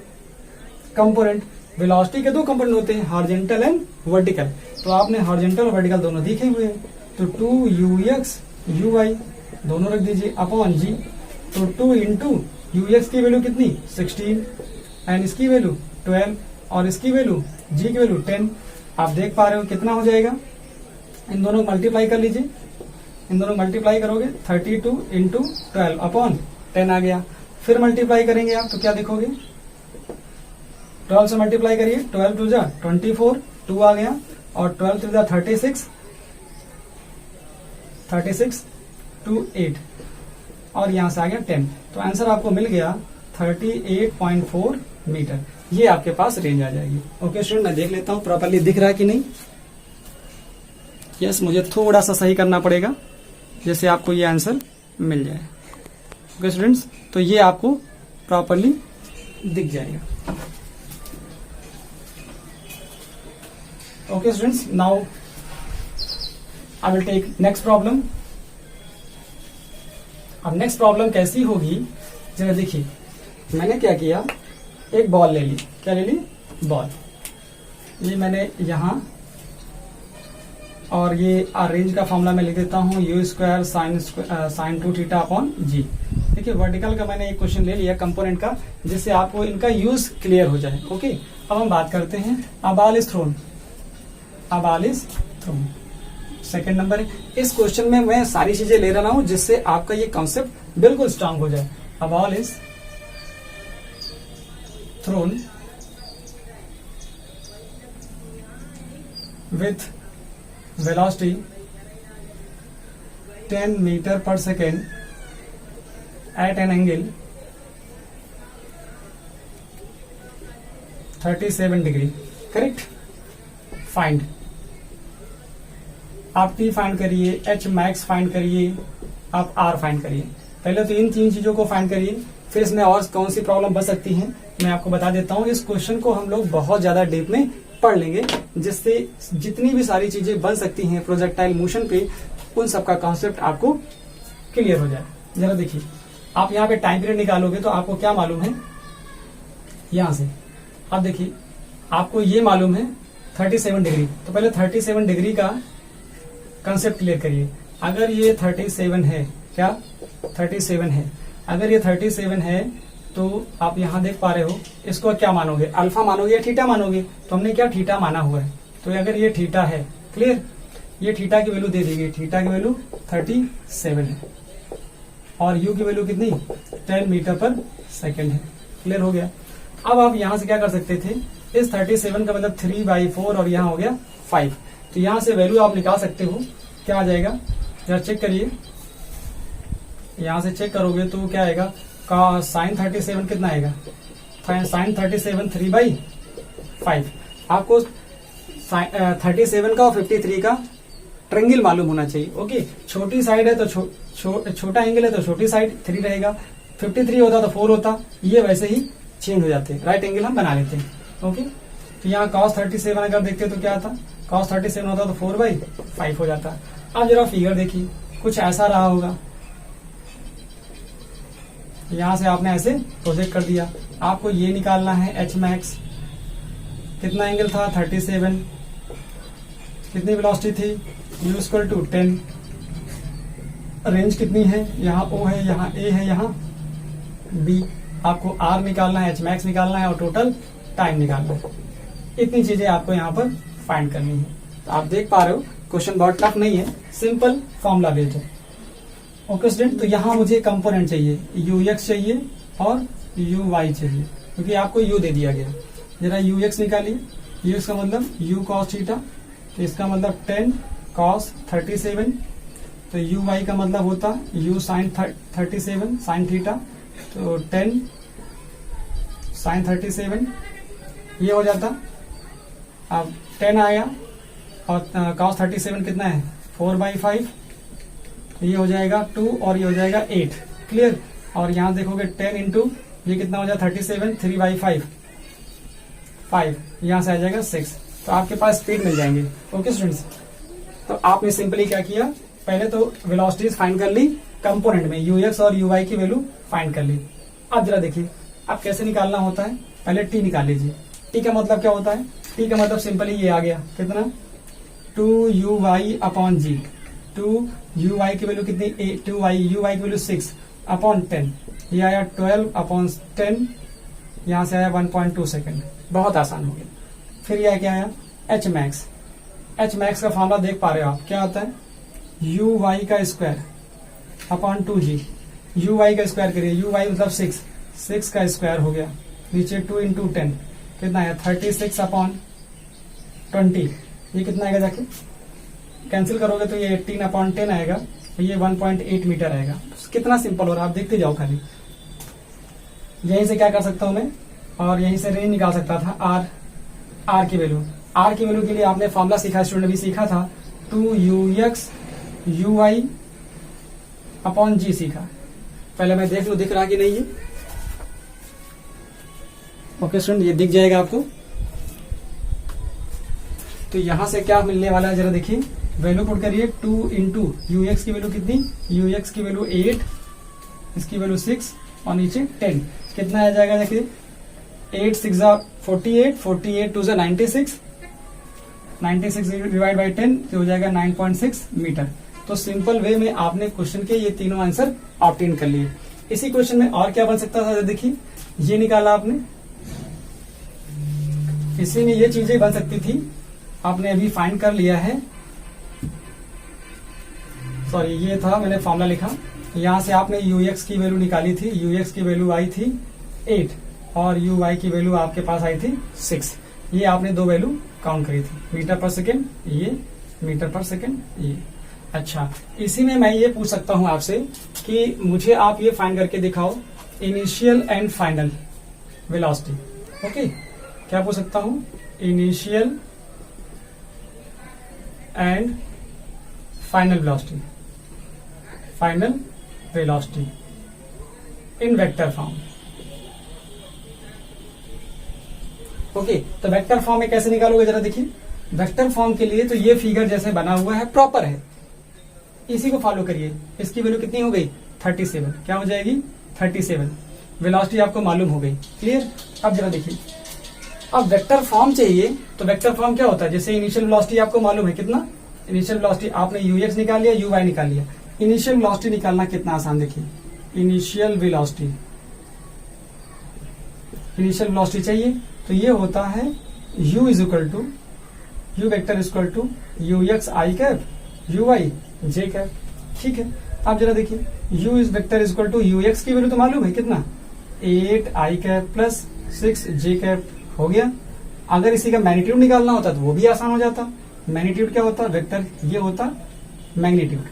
कंपोनेंट वेलोसिटी के दो कंपोनेंट होते हैं, हॉरिजॉन्टल एंड वर्टिकल। तो आपने हॉरिजॉन्टल और वर्टिकल दोनों दिखे हुए हैं। तो 2ux uy दोनों रख दीजिए अपॉन जी। तो 2 इंटू ux की वैल्यू कितनी? 16 एंड इसकी वैल्यू 12 और इसकी वैल्यू जी की वैल्यू 10। आप देख पा रहे हो कितना हो जाएगा? इन दोनों को मल्टीप्लाई कर लीजिए। इन दोनों मल्टीप्लाई करोगे 32 इंटू 12 अपॉन 10 आ गया। फिर मल्टीप्लाई करेंगे आप तो क्या देखोगे? 12 से मल्टीप्लाई करिए। 12 टू जा 24, 2 आ गया और 12 टू जा 36, 2 8 और यहां से आ गया 10। तो आंसर आपको मिल गया 38.4 मीटर। ये आपके पास रेंज आ जाएगी। ओके स्टूडेंट, मैं देख लेता हूं प्रॉपर्ली दिख रहा है कि नहीं। यस, मुझे थोड़ा सा सही करना पड़ेगा जैसे आपको ये आंसर मिल जाए। ओके स्टूडेंट्स, तो ये आपको प्रॉपर्ली दिख जाएगा। Okay students, now I will take next problem. अब नेक्स्ट प्रॉब्लम कैसी होगी जरा देखिए। मैंने क्या किया, एक बॉल ले ली। क्या ले ली? बॉल। ये मैंने यहां और ये रेंज का फॉर्मूला मैं लिख देता हूं, U square sine 2 theta upon G. देखिए वर्टिकल का मैंने एक क्वेश्चन ले लिया कंपोनेंट का, जिससे आपको इनका यूज क्लियर हो जाए। ओके, अब हम बात करते हैं a ball is throne. A ball is throne second number है। इस क्वेश्चन में मैं सारी चीजें ले रहा हूं जिससे आपका ये कॉन्सेप्ट बिल्कुल स्ट्रांग हो जाए। A ball is throne with velocity 10 meter per second at an angle 37 degree. Correct? Find. आप T फाइंड करिए, H मैक्स फाइंड करिए, आप R फाइंड करिए। पहले तो इन 3 चीजों को फाइंड करिए, फिर इसमें और कौन सी प्रॉब्लम बन सकती है मैं आपको बता देता हूँ। इस क्वेश्चन को हम लोग बहुत ज्यादा डीप में पढ़ लेंगे, जिससे जितनी भी सारी चीजें बन सकती हैं प्रोजेक्टाइल मोशन पे, उन सबका कॉन्सेप्ट आपको क्लियर हो जाए। जरा देखिए, आप यहाँ पे टाइम पीरियड निकालोगे तो आपको क्या मालूम है, यहां से आप देखिए आपको ये मालूम है 37 डिग्री। तो पहले 37 डिग्री का कंसेप्ट क्लियर करिए। अगर ये 37 है, क्या 37 है, अगर ये 37 है तो आप यहां देख पा रहे हो, इसको क्या मानोगे, अल्फा मानोगे या थीटा मानोगे? तो हमने क्या थीटा माना हुआ है। तो अगर ये थीटा है, क्लियर, ये थीटा की वैल्यू दे दी गई, थीटा की वैल्यू 37 है और यू की वैल्यू कितनी 10 मीटर पर सेकेंड है। क्लियर हो गया। अब आप यहां से क्या कर सकते थे, इस 37 का मतलब 3/4 और यहाँ हो गया 5। तो यहां से वैल्यू आप निकाल सकते हो, क्या आ जाएगा जरा चेक करिए। यहां से चेक करोगे तो क्या आएगा, का साइन 37 कितना आएगा, साइन 37 3/5। आपको 37 का और 53 का ट्रेंगल मालूम होना चाहिए। ओके, छोटी साइड है तो छोटा एंगल है तो छोटी साइड 3 रहेगा, 53 होता तो 4 होता, ये वैसे ही चेंज हो जाते हैं, राइट एंगल हम बना लेते हैं। ओके, तो यहाँ cos 37 अगर देखते तो क्या था, cos 37 होता तो 4/5 हो जाता। अब जरा फिगर देखिए, कुछ ऐसा रहा होगा, यहां से आपने ऐसे प्रोजेक्ट कर दिया। आपको ये निकालना है h मैक्स, कितना एंगल था 37, कितनी वेलोसिटी थी u इक्वल टू 10, रेंज कितनी है, यहाँ O है, यहाँ A है, यहाँ B। आपको R निकालना है, h मैक्स निकालना है और टोटल टाइम निकालना है। इतनी चीजें आपको यहाँ पर फाइंड करनी है। तो आप देख पा रहे हो क्वेश्चन बहुत टफ नहीं है, सिंपल फॉर्मूला बेस्ड है। ओके स्टूडेंट, तो यहाँ मुझे कंपोनेंट चाहिए, ux चाहिए और uy चाहिए, क्योंकि आपको u दे दिया गया। जरा ux निकालिए, ux का मतलब u cos थीटा, तो इसका मतलब 10 cos 37, तो uy का मतलब होता u sin 37 sin थीटा, तो 10 sin 37 ये हो जाता। अब 10 आया और cos 37 कितना है 4/5, ये हो जाएगा 2 और ये हो जाएगा 8। क्लियर। और यहाँ देखोगे 10 इंटू ये कितना हो जाएगा 37, 3/5, 5, यहाँ से आ जाएगा 6। तो आपके पास स्पीड मिल जाएंगे। ओके स्टूडेंट्स, तो आपने सिंपली क्या किया, पहले तो वेलोसिटीज फाइंड कर ली, कंपोनेंट में ux और uy की वैल्यू फाइंड कर ली। अब जरा देखिए अब कैसे निकालना होता है, पहले t निकाल लीजिए। t का मतलब क्या होता है, t का मतलब सिंपली ये आ गया, कितना 2uy/g, 2uy की वैल्यू कितनी 2uy की वैल्यू 6/10, ये आया 12/10, यहां से आया 1.2 सेकेंड। बहुत आसान हो गया। फिर यह क्या आया h मैक्स, h मैक्स का फॉर्मूला देख पा रहे हो आप, क्या आता है uy का स्क्वायर अपॉन 2g, uy का स्क्वायर करिए, uy मतलब 6 का स्क्वायर हो गया, नीचे 2 इंटू 10 कितना है 36/20, ये कितना आएगा, जाके कैंसिल करोगे तो ये 18/10 आएगा, तो ये 1.8 मीटर आएगा। कितना सिंपल हो रहा है, आप देखते जाओ खाली। यहीं से क्या कर सकता हूं मैं, और यहीं से रेंज निकाल सकता था r की वैल्यू। r की वैल्यू के लिए आपने फॉर्मूला सीखा, स्टूडेंट भी सीखा था, 2ux uy अपॉन g सीखा। पहले मैं देख लू दिख रहा कि नहीं है। ओके स्टूडेंट, ये दिख जाएगा आपको। तो यहां से क्या मिलने वाला है, जरा देखिए, वैल्यू पुट करिए, 2 इंटू ux की वैल्यू कितनी, ux की वैल्यू 8, इसकी वैल्यू 6 और नीचे 10, कितना आ जाएगा, देखिए 8 6 48, 48 2 96, 96 डिवाइड बाई 10 तो हो जाएगा 9.6 मीटर। तो सिंपल वे में आपने क्वेश्चन के ये तीनों आंसर ऑब्टेन कर लिए। इसी क्वेश्चन में और क्या बन सकता था, देखिए ये निकाला आपने, इसी में ये चीजें बन सकती थी, आपने अभी फाइंड कर लिया है। सॉरी, ये था मैंने फॉर्मूला लिखा, यहां से आपने ux की वैल्यू निकाली थी, ux की वैल्यू आई थी 8 और uy की वैल्यू आपके पास आई थी 6। ये आपने दो वैल्यू काउंट करी थी, मीटर पर सेकेंड ये, मीटर पर सेकेंड ये। अच्छा, इसी में मैं ये पूछ सकता हूं आपसे कि मुझे आप ये फाइंड करके दिखाओ initial and final velocity. Okay, क्या पूछ सकता हूं, initial and final velocity, final velocity in vector form. Okay, तो वेक्टर फॉर्म में कैसे निकालोगे, जरा देखिए। वेक्टर फॉर्म के लिए तो ये फिगर जैसे बना हुआ है प्रॉपर है, इसी को फॉलो करिए। इसकी वैल्यू कितनी हो गई 37, क्या हो जाएगी 37। वेलोसिटी आपको मालूम हो गई, क्लियर। अब जरा देखिए, अब वेक्टर फॉर्म चाहिए, तो वेक्टर फॉर्म क्या होता है, जैसे इनिशियल वेलोसिटी आपको मालूम है कितना, इनिशियल वेलोसिटी आपने यूएक्स निकाल लिया, यूवाई निकाल लिया। इनिशियल वेलोसिटी निकालना कितना आसान, देखिए इनिशियल वेलोसिटी, इनिशियल वेलोसिटी चाहिए तो ये होता है u is equal to u vector is equal to u x i cap u y j cap, ठीक है। आप जरा देखिए, u is vector is equal to u x की वैल्यू तो मालूम है कितना 8 i cap plus 6 j cap हो गया। अगर इसी का मैग्नीट्यूड निकालना होता तो वो भी आसान हो जाता। मैग्नीट्यूड क्या होता, वेक्टर ये होता मैग्नीट्यूड,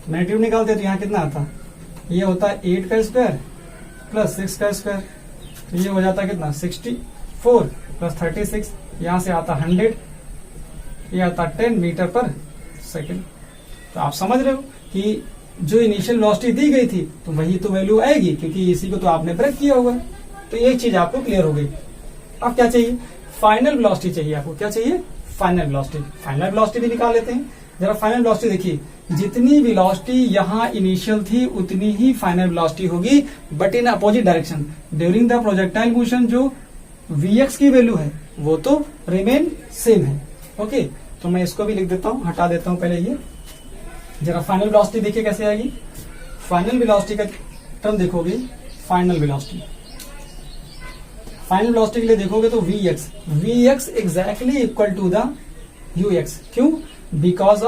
मैग्नीट्यूड निकालते तो यहाँ कितना आता, ये होता है 8 का स्क्वायर प्लस 6 का स्क्वायर, तो ये हो जाता कितना 64 प्लस 36, यहां से आता 100, ये आता 10 मीटर पर सेकेंड। तो आप समझ रहे हो कि जो इनिशियल वेलोसिटी दी गई थी तो वही तो वैल्यू आएगी, क्योंकि इसी को तो आपने ब्रेक किया होगा। तो ये चीज आपको क्लियर हो गई। अब क्या चाहिए, फाइनल वेलोसिटी चाहिए आपको। क्या चाहिए, फाइनल वेलोसिटी। फाइनल वेलोसिटी भी निकाल लेते हैं। जरा फाइनल वेलोसिटी देखिए, जितनी वेलोसिटी यहाँ इनिशियल थी उतनी ही फाइनल वेलोसिटी होगी, but in opposite direction during the projectile motion. जो vx की वैल्यू है वो तो रिमेन सेम है। ओके, तो मैं इसको भी लिख देता हूं, हटा देता हूं पहले ये। जरा फाइनल वेलोसिटी देखिए कैसे आएगी। फाइनल वेलोसिटी का टर्म देखोगे, फाइनल वेलोसिटी, फाइनल वेलोसिटी के लिए देखोगे तो vx exactly equal to the ux। क्यों, because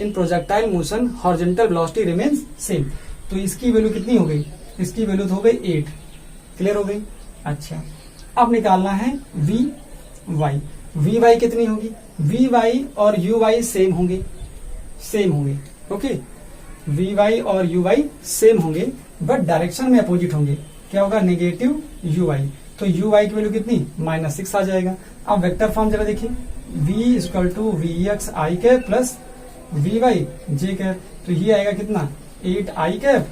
in projectile motion horizontal velocity remains same. तो इसकी वैल्यू कितनी हो गई, इसकी वैल्यू तो हो गई 8, क्लियर हो गई। अच्छा, अब निकालना है vy कितनी होगी, vy और uy सेम होंगे, सेम होंगे। ओके, vy और uy सेम होंगे, बट डायरेक्शन में अपोजिट होंगे। क्या होगा, नेगेटिव uy। तो uy की वैल्यू कितनी -6 आ जाएगा। अब वेक्टर फॉर्म जरा देखिए, v equal to vx i cap plus vy j cap, तो ये आएगा कितना 8 i cap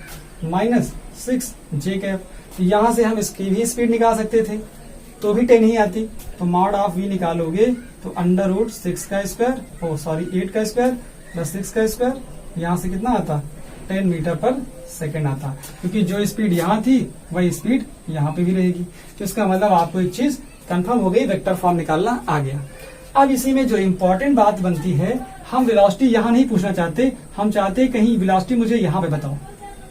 minus 6 j cap. तो यहां से हम इसकी भी स्पीड निकाल सकते थे, तो भी 10 ही आती। तो मॉड ऑफ v निकालोगे तो √6 का स्क्वायर, 8 का स्क्वायर प्लस 6 का स्क्वायर, यहां से कितना आता 10 मीटर पर सेकेंड आता। क्योंकि जो स्पीड यहाँ थी वही स्पीड यहाँ पे भी रहेगी। तो इसका मतलब आपको एक चीज कंफर्म हो गई, वेक्टर फॉर्म निकालना आ गया। अब इसी में जो इम्पोर्टेंट बात बनती है, हम वेलोसिटी यहाँ नहीं पूछना चाहते, हम चाहते कहीं वेलोसिटी मुझे यहाँ पे बताओ,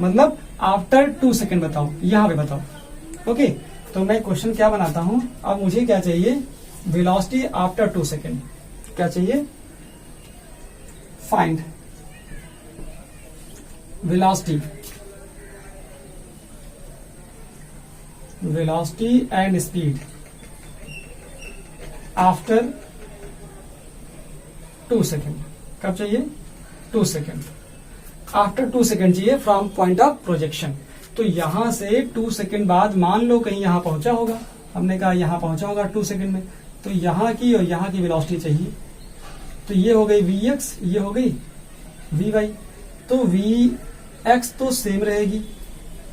मतलब आफ्टर 2 सेकेंड बताओ, यहाँ पे बताओ। ओके, तो मैं क्वेश्चन क्या बनाता हूं, अब मुझे क्या चाहिए, वेलोसिटी आफ्टर 2 सेकेंड। क्या चाहिए, find velocity and speed after 2 second. कब चाहिए, 2 सेकेंड। आफ्टर 2 सेकेंड चाहिए फ्रॉम पॉइंट ऑफ प्रोजेक्शन। तो यहां से 2 सेकेंड बाद मान लो कहीं यहां पहुंचा होगा, हमने कहा यहां पहुंचा होगा 2 सेकेंड में, तो यहां की और यहां की वेलोसिटी चाहिए। तो ये हो गई vx, ये हो गई vy। तो vx तो सेम रहेगी,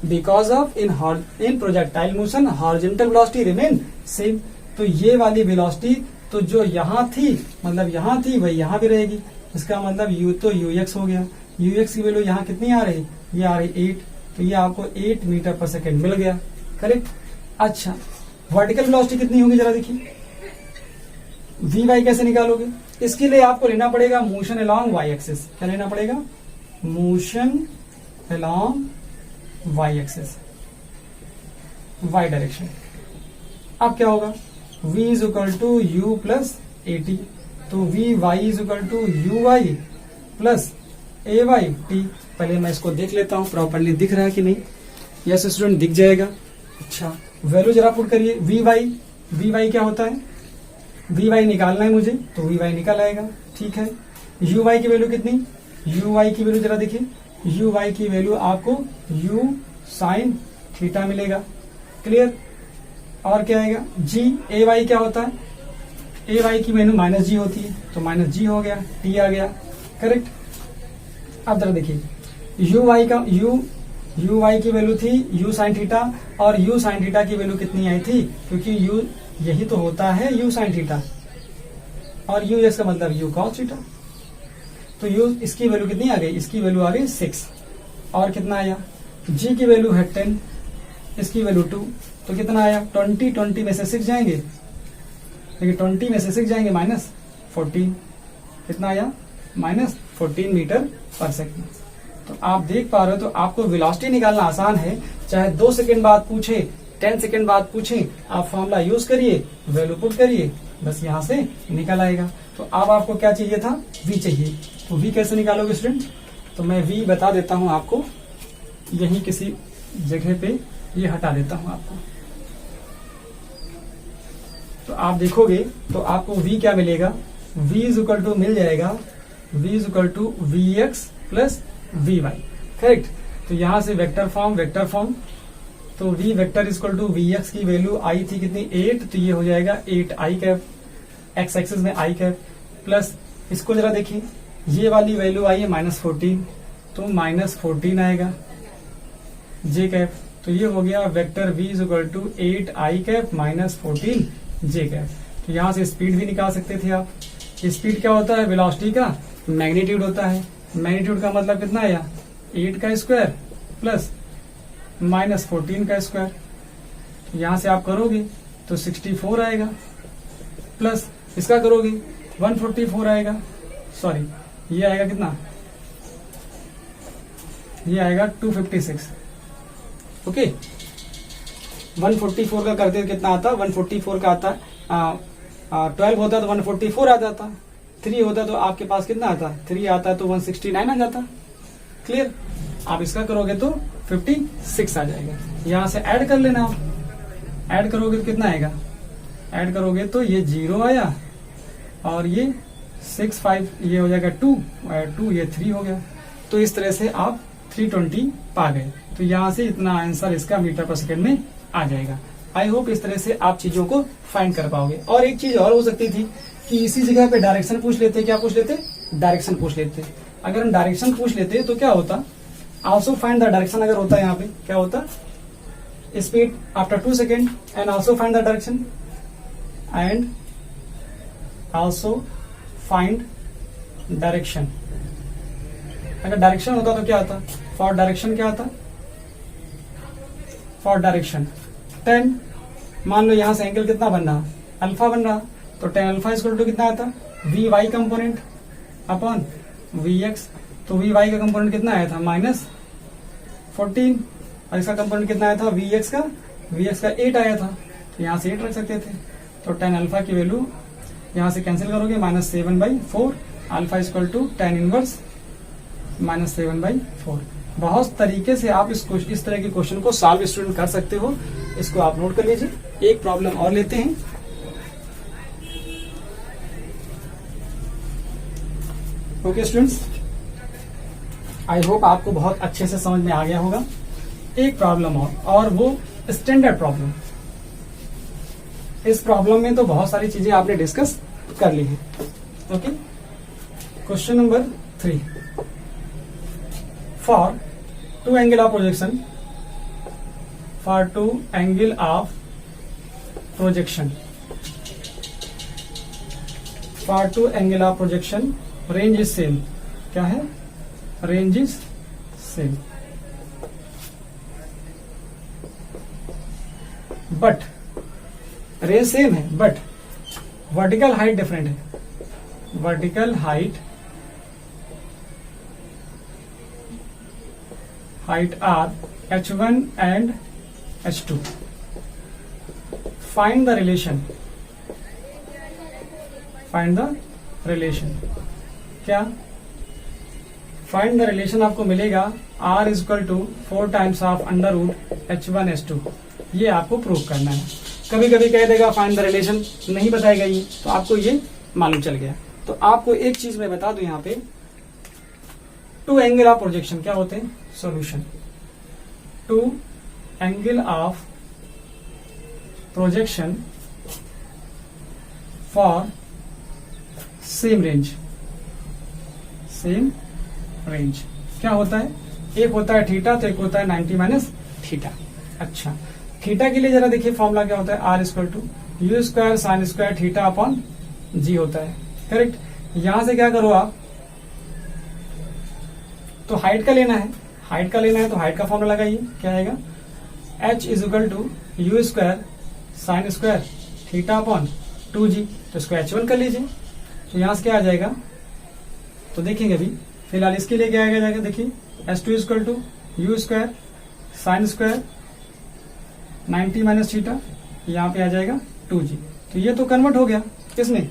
because of in projectile motion horizontal velocity remain same. तो ये वाली वेलोसिटी तो जो यहाँ थी, मतलब यहाँ थी, वही यहाँ भी रहेगी। इसका मतलब u तो ux हो गया। ux की वैल्यू यहाँ कितनी आ रही, ये आ रही 8, तो ये आपको 8 मीटर पर सेकेंड मिल गया, करेक्ट। अच्छा, वर्टिकल वेलोसिटी कितनी होगी जरा देखिए, vy कैसे निकालोगे, इसके लिए आपको लेना पड़ेगा मोशन अलोंग y एक्सिस। क्या लेना पड़ेगा, motion along y axis, y direction. अब क्या होगा, v is equal to u plus 80, तो vy is equal to uy plus ay t। पहले मैं इसको देख लेता हूं प्रॉपरली दिख रहा है कि नहीं। यस स्टूडेंट, दिख जाएगा। अच्छा, वैल्यू जरा पुट करिए, vy क्या होता है, vy निकालना है मुझे, तो vy निकल आएगा, ठीक है। uy की वैल्यू कितनी, uy की वैल्यू जरा देखिए, uy की वैल्यू आपको u साइन थीटा मिलेगा, क्लियर। और क्या आएगा, g, ay क्या होता है, ay की वैल्यू -g होती है, तो -g हो गया, t आ गया, करेक्ट। अब जरा देखिए, uy की वैल्यू थी u साइन थीटा, और u साइन थीटा की वैल्यू कितनी आई थी, क्योंकि u यही तो होता है u साइन थीटा, और यू एक्स का मतलब यू कॉस थीटा। तो यू इसकी वैल्यू कितनी आ गई, इसकी वैल्यू आ गई 6। और कितना आया, जी की वैल्यू है 10, इसकी वैल्यू 2, तो कितना आया 20, 20 में से 6 जाएंगे, देखिए 20 में से 6 जाएंगे -14, कितना आया -14 मीटर पर सेकेंड। तो आप देख पा रहे हो, तो आपको वेलोसिटी निकालना आसान है, चाहे 2 सेकंड बाद पूछे 10 सेकंड बाद पूछे, आप फॉर्मूला यूज करिए, वैल्यू पुट करिए, बस यहां से निकल आएगा। तो अब आपको क्या चाहिए था, v चाहिए। तो v कैसे निकालोगे स्टूडेंट, तो मैं v बता देता हूं आपको, यहीं किसी जगह पे ये हटा देता हूं आपको। तो आप देखोगे तो आपको v क्या मिलेगा, v इज इक्वल टू मिल जाएगा, v is equal to v x plus v y, correct. तो यहां से वेक्टर फॉर्म, तो v vector is equal to v x की वैल्यू आई थी कितनी 8, तो ये हो जाएगा 8 आई कैप, एक्स एक्सिस में आई कैप, प्लस इसको जरा देखिए, ये वाली वैल्यू आई है -14, तो -14 आएगा जे कैप। तो ये हो गया vector v is equal to 8 i cap -14 j cap. तो यहां से स्पीड भी निकाल सकते थे आप। स्पीड क्या होता है, वेलोसिटी का मैग्नीट्यूड होता है। मैग्नीट्यूड का मतलब कितना आया, 8 का स्क्वायर प्लस -14 का स्क्वायर। यहां से आप करोगे तो 64 आएगा, प्लस इसका करोगे 144 आएगा, सॉरी ये आएगा कितना, ये आएगा 256। ओके, 144 का करते कितना आता, 144 का आता 12 होता तो 144 आ जाता, 3 होता तो आपके पास कितना आता, 3 आता तो 169 आ जाता। क्लियर, आप इसका करोगे तो 56 आ जाएगा। यहां से ऐड कर लेना, आप ऐड करोगे तो कितना आएगा, ऐड करोगे तो ये 0 आया, और ये 6 5 ये हो जाएगा 2 और 2 ये 3 हो गया। तो इस तरह से आप 320 पा गए। तो यहां से इतना आंसर इसका मीटर पर सेकंड में आ जाएगा। आई होप इस तरह से आप चीजों को फाइंड कर पाओगे। और एक चीज और हो सकती थी कि इसी जगह पे डायरेक्शन पूछ लेते, क्या पूछ लेते, डायरेक्शन पूछ लेते। अगर हम डायरेक्शन पूछ लेते तो क्या होता, आल्सो फाइंड द डायरेक्शन अगर होता यहाँ पे क्या होता, speed after 2 second and also find the direction and also find direction. अगर डायरेक्शन होता तो क्या आता, फॉर डायरेक्शन क्या आता, फॉर डायरेक्शन 10, मान लो यहां से एंगल कितना बन रहा, अल्फा बन रहा, तो 10 अल्फा इक्वल टू कितना आता, v y component upon v x. तो वी वाई का कंपोनेंट कितना आया था -14, और इसका कंपोनेंट कितना आया था वी एक्स का 8 आया था। तो यहां से 8 रख सकते थे। तो 10 अल्फा की वैल्यू यहां से कैंसिल करोगे, -7/4, अल्फा इक्वल टू 10 इनवर्स -7/4। बहुत तरीके से आप इस तरह के क्वेश्चन को सॉल्व स्टूडेंट कर सकते हो। इसको आप नोट कर लीजिए। एक प्रॉब्लम और लेते हैं। ओके स्टूडेंट्स, आई होप आपको बहुत अच्छे से समझ में आ गया होगा। एक प्रॉब्लम और वो स्टैंडर्ड प्रॉब्लम। इस प्रॉब्लम में तो बहुत सारी चीजें आपने डिस्कस कर ली है। Okay, question number 3, for 2 angle of projection, for 2 angle of projection, for 2 angle of projection range is same। क्या है, range is same but range same है but vertical height different है। vertical height are h1 and h2। find the relation, find the relation। क्या, find the relation आपको मिलेगा r is equal to 4 times of √h1 h2। ये आपको prove करना है। कभी कभी कह देगा फाइंड द रिलेशन, नहीं बताएगा ये, तो आपको ये मालूम चल गया। तो आपको एक चीज मैं बता दूं, यहाँ पे 2 एंगल ऑफ प्रोजेक्शन क्या होते हैं, solution. 2 angle of projection for same range, same range क्या होता है, एक होता है थीटा तो एक होता है 90 माइनस थीटा। अच्छा, थीटा के लिए जरा देखिए फॉर्मूला क्या होता है, R equal to you square sine square theta upon G होता है। करेक्ट। यहां से क्या करो आप, तो हाइट का लेना है, हाइट का लेना है तो हाइट का फॉर्मूला लगाइए, क्या आएगा, h is equal to you square sine square theta upon 2g। तो इसको h1 कर लीजिए, तो यहां से क्या आ जाएगा, तो देखेंगे अभी फिलहाल इसके लिए क्या आएगा जाएगा, देखिए h2 equal to you square sine square 90 minus theta, यहाँ पे आ जाएगा 2g। तो ये तो कन्वर्ट हो गया किसमें,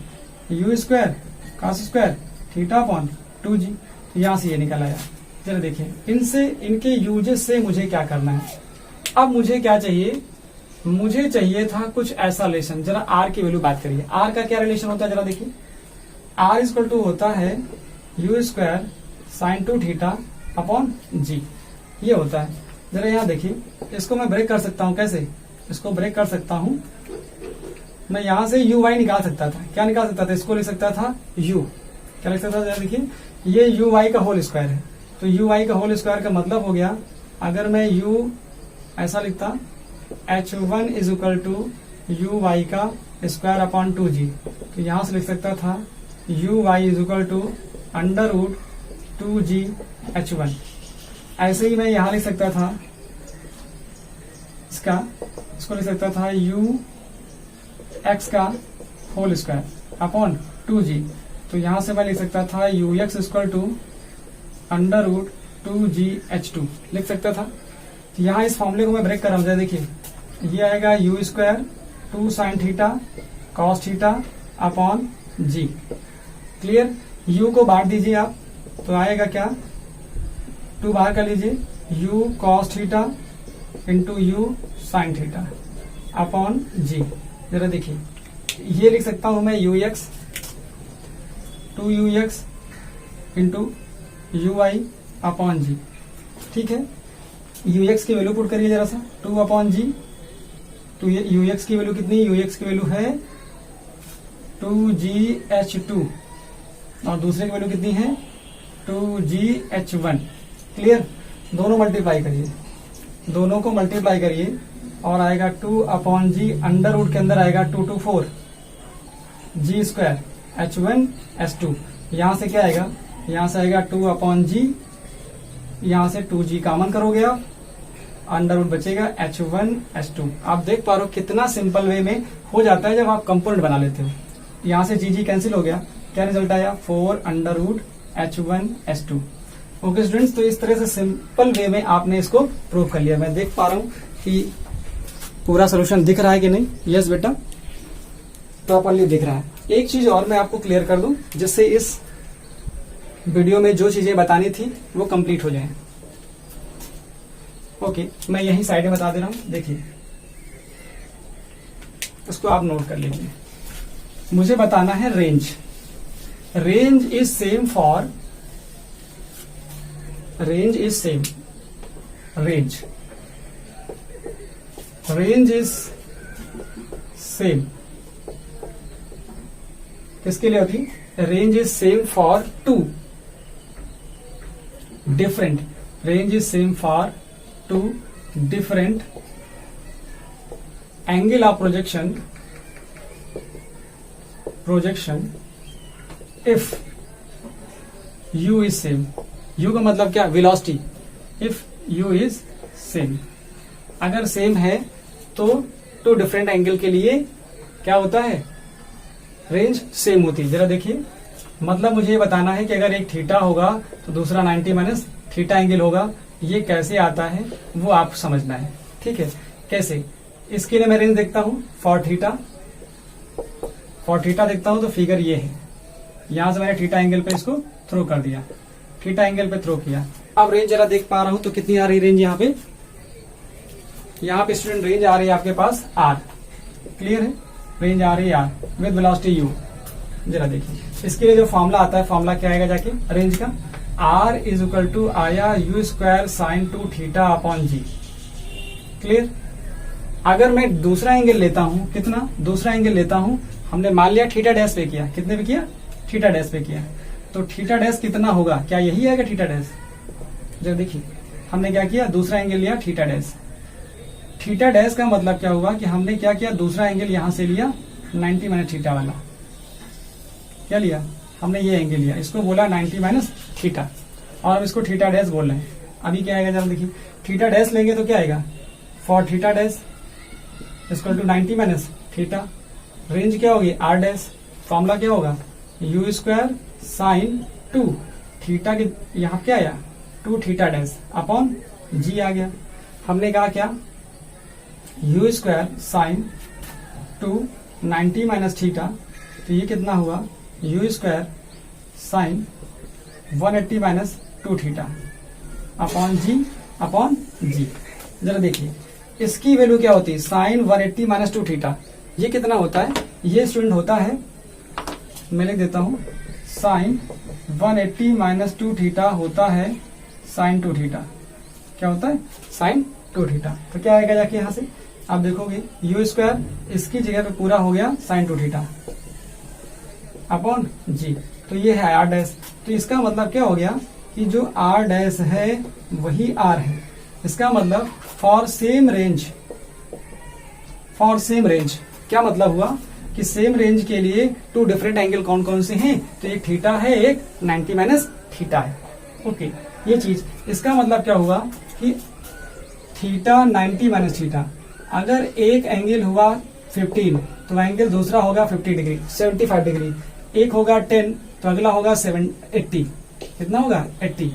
you square cos square theta upon 2g। तो यहां से ये निकल आया। जरा देखिए इनसे, इनके यूजेस से मुझे क्या करना है। अब मुझे क्या चाहिए, मुझे चाहिए था कुछ ऐसा रिलेशन। जरा आर की वैल्यू बात करिए, आर का क्या रिलेशन होता है, जरा देखिए, आर इक्वल टू होता है U square sine 2 theta upon G, ये होता है। जरा यहाँ देखिए, इसको मैं ब्रेक कर सकता हूं, कैसे, इसको ब्रेक कर सकता हूं मैं, यहां से यू वाई निकाल सकता था। क्या निकाल सकता था, इसको लिख सकता था यू, क्या लिख सकता था, जरा देखिए ये यू वाई का होल स्क्वायर है, तो यू वाई का होल स्क्वायर का मतलब हो गया, अगर मैं यू ऐसा लिखता, h1 is equal to u y का स्क्वायर अपॉन 2g, तो यहां से लिख सकता था u y is equal to under root 2g h1। ऐसे ही मैं यहां लिख सकता था इसको लिख सकता था यू एक्स का होल स्क्वायर अपॉन 2g, तो यहां से मैं लिख सकता था u x equal to under root 2g h2 लिख सकता था। तो यहाँ इस फॉर्मूले को मैं ब्रेक कर रहा हूं, देखिए ये आएगा u square 2 sine theta cos theta upon g. Clear, u को बांट दीजिए आप, तो आएगा क्या, 2 बाहर कर लीजिए, U cos theta into U sine theta upon G. जरा देखिए ये लिख सकता हूं मैं U X 2 U X into U I upon G, ठीक है। यू एक्स की वैल्यू पुट करिए जरा सा, 2 अपॉन जी, तो ये यू एक्स की वैल्यू कितनी, यू एक्स की वैल्यू है 2gh2 और दूसरे की वैल्यू कितनी है 2gh1। क्लियर, दोनों मल्टीप्लाई करिए, दोनों को मल्टीप्लाई करिए और आएगा 2 अपॉन जी, अंडर रूट के अंदर आएगा 2 to 4 ji square h1 h2। यहां से क्या आएगा, यहां से आएगा 2 अपॉन जी, यहां से 2g कॉमन करोगे आप, अंडर रूट बचेगा h1 h2। आप देख पा रहे हो कितना सिंपल वे में हो जाता है जब आप कंपोनेंट बना लेते हो। यहां से जी कैंसिल हो गया, क्या रिजल्ट आया 4 under root h1 h2। Okay students, तो इस तरह से सिंपल वे में आपने इसको प्रूव कर लिया। मैं देख पा रहा हूं कि पूरा सोल्यूशन दिख रहा है कि नहीं। यस बेटा, प्रॉपरली दिख रहा है। एक चीज और मैं आपको क्लियर कर दूं, जिससे इस वीडियो में जो चीजें बतानी थी वो कंप्लीट हो जाए। ओके, मैं यही साइड में बता दे रहा हूं, देखिए उसको आप नोट कर लीजिए। मुझे बताना है range. Range is same for, range is same, range is same किसके लिए होती, range is same for 2 different, range is same for 2 different angle of projection if u is same। u का मतलब क्या, velocity। if u is same, अगर same है तो 2 different angle के लिए क्या होता है, रेंज सेम होती है। जरा देखिए, मतलब मुझे ये बताना है कि अगर एक थीटा होगा तो दूसरा 90 माइनस थीटा एंगल होगा। ये कैसे आता है वो आप समझना है, ठीक है। कैसे, इसके लिए मैं रेंज देखता हूं फॉर थीटा देखता हूं तो फिगर ये है। यहां से मैंने थीटा एंगल पे इसको थ्रो कर दिया, थीटा एंगल पे थ्रो किया। अब रेंज जरा देख पा रहा हूं तो कितनी आ रही रेंज, यहाँ पे स्टूडेंट रेंज आ रही है आपके पास r। क्लियर है, रेंज आ रही है r विद वेलोसिटी u। जरा देखिए इसके लिए जो फॉर्मूला आता है, फॉर्मूला क्या आएगा जाके रेंज का, r इज इक्वल टू आया u square sine 2 theta upon g. Clear, अगर मैं दूसरा एंगल लेता हूं, कितना दूसरा एंगल लेता हूं, हमने मान लिया थीटा डैश पे किया, कितने पे किया, थीटा डैश पे किया, तो थीटा डैश कितना होगा, क्या यही आएगा थीटा डैश। जरा देखिए हमने क्या किया, दूसरा एंगल लिया थीटा डैश। थीटा डैश का मतलब क्या हुआ कि हमने क्या किया, दूसरा एंगल यहां से लिया 90 माइनस थीटा वाला। क्या लिया हमने, ये एंगल लिया, इसको बोला 90 माइनस थीटा, और अब इसको थीटा डैश बोल रहे हैं। अभी क्या आएगा जरा देखिए, थीटा डैश लेंगे तो क्या आएगा, for theta dash equal to 90 minus theta, range क्या होगी आर डैश, फॉर्मूला क्या होगा यू स्क्वायर साइन 2 थीटा के यहाँ क्या आया 2 थीटा डैश अपॉन जी आ गया। हमने कहा क्या U square sine 2 90 minus theta, तो ये कितना हुआ U square sine 180 minus 2 theta upon G. जरा देखिए इसकी वैल्यू क्या होती है, साइन 180 माइनस 2 थीटा, ये कितना होता है, ये स्टूडेंट होता है, मैं लिख देता हूं, साइन 180 माइनस 2 थीटा होता है साइन 2 थीटा, क्या होता है साइन 2 थीटा। तो क्या आएगा जाके यहां से आप देखोगे यू स्क्वायर इसकी जगह पे पूरा हो गया साइन 2 थीटा अपॉन जी, तो ये है आर डैश। तो इसका मतलब क्या हो गया कि जो आर डैश है वही आर है, इसका मतलब फॉर सेम रेंज क्या मतलब हुआ कि सेम रेंज के लिए 2 डिफरेंट एंगल कौन कौन से हैं, तो एक थीटा है एक 90 माइनस थीटा है। ओके ये चीज, इसका मतलब क्या हुआ कि थीटा 90 माइनस थीटा, अगर एक एंगल हुआ 15 तो एंगल दूसरा होगा 50 डिग्री 75 डिग्री, एक होगा 10 तो अगला होगा 80, कितना होगा 80।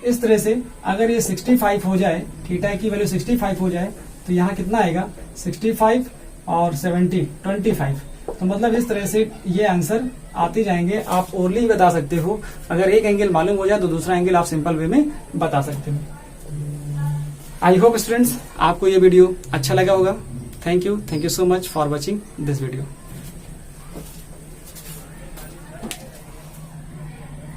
इस तरह से अगर ये 65 हो जाए, थीटा की वैल्यू 65 हो जाए तो यहाँ कितना आएगा 65 और 70 25। तो मतलब इस तरह से ये आंसर आते जाएंगे। आप ओरली ही बता सकते हो, अगर एक एंगल मालूम हो जाए तो दूसरा एंगल आप सिंपल वे में बता सकते हो। आई होप स्टूडेंट्स आपको ये वीडियो अच्छा लगा होगा। Thank you so much for watching this video.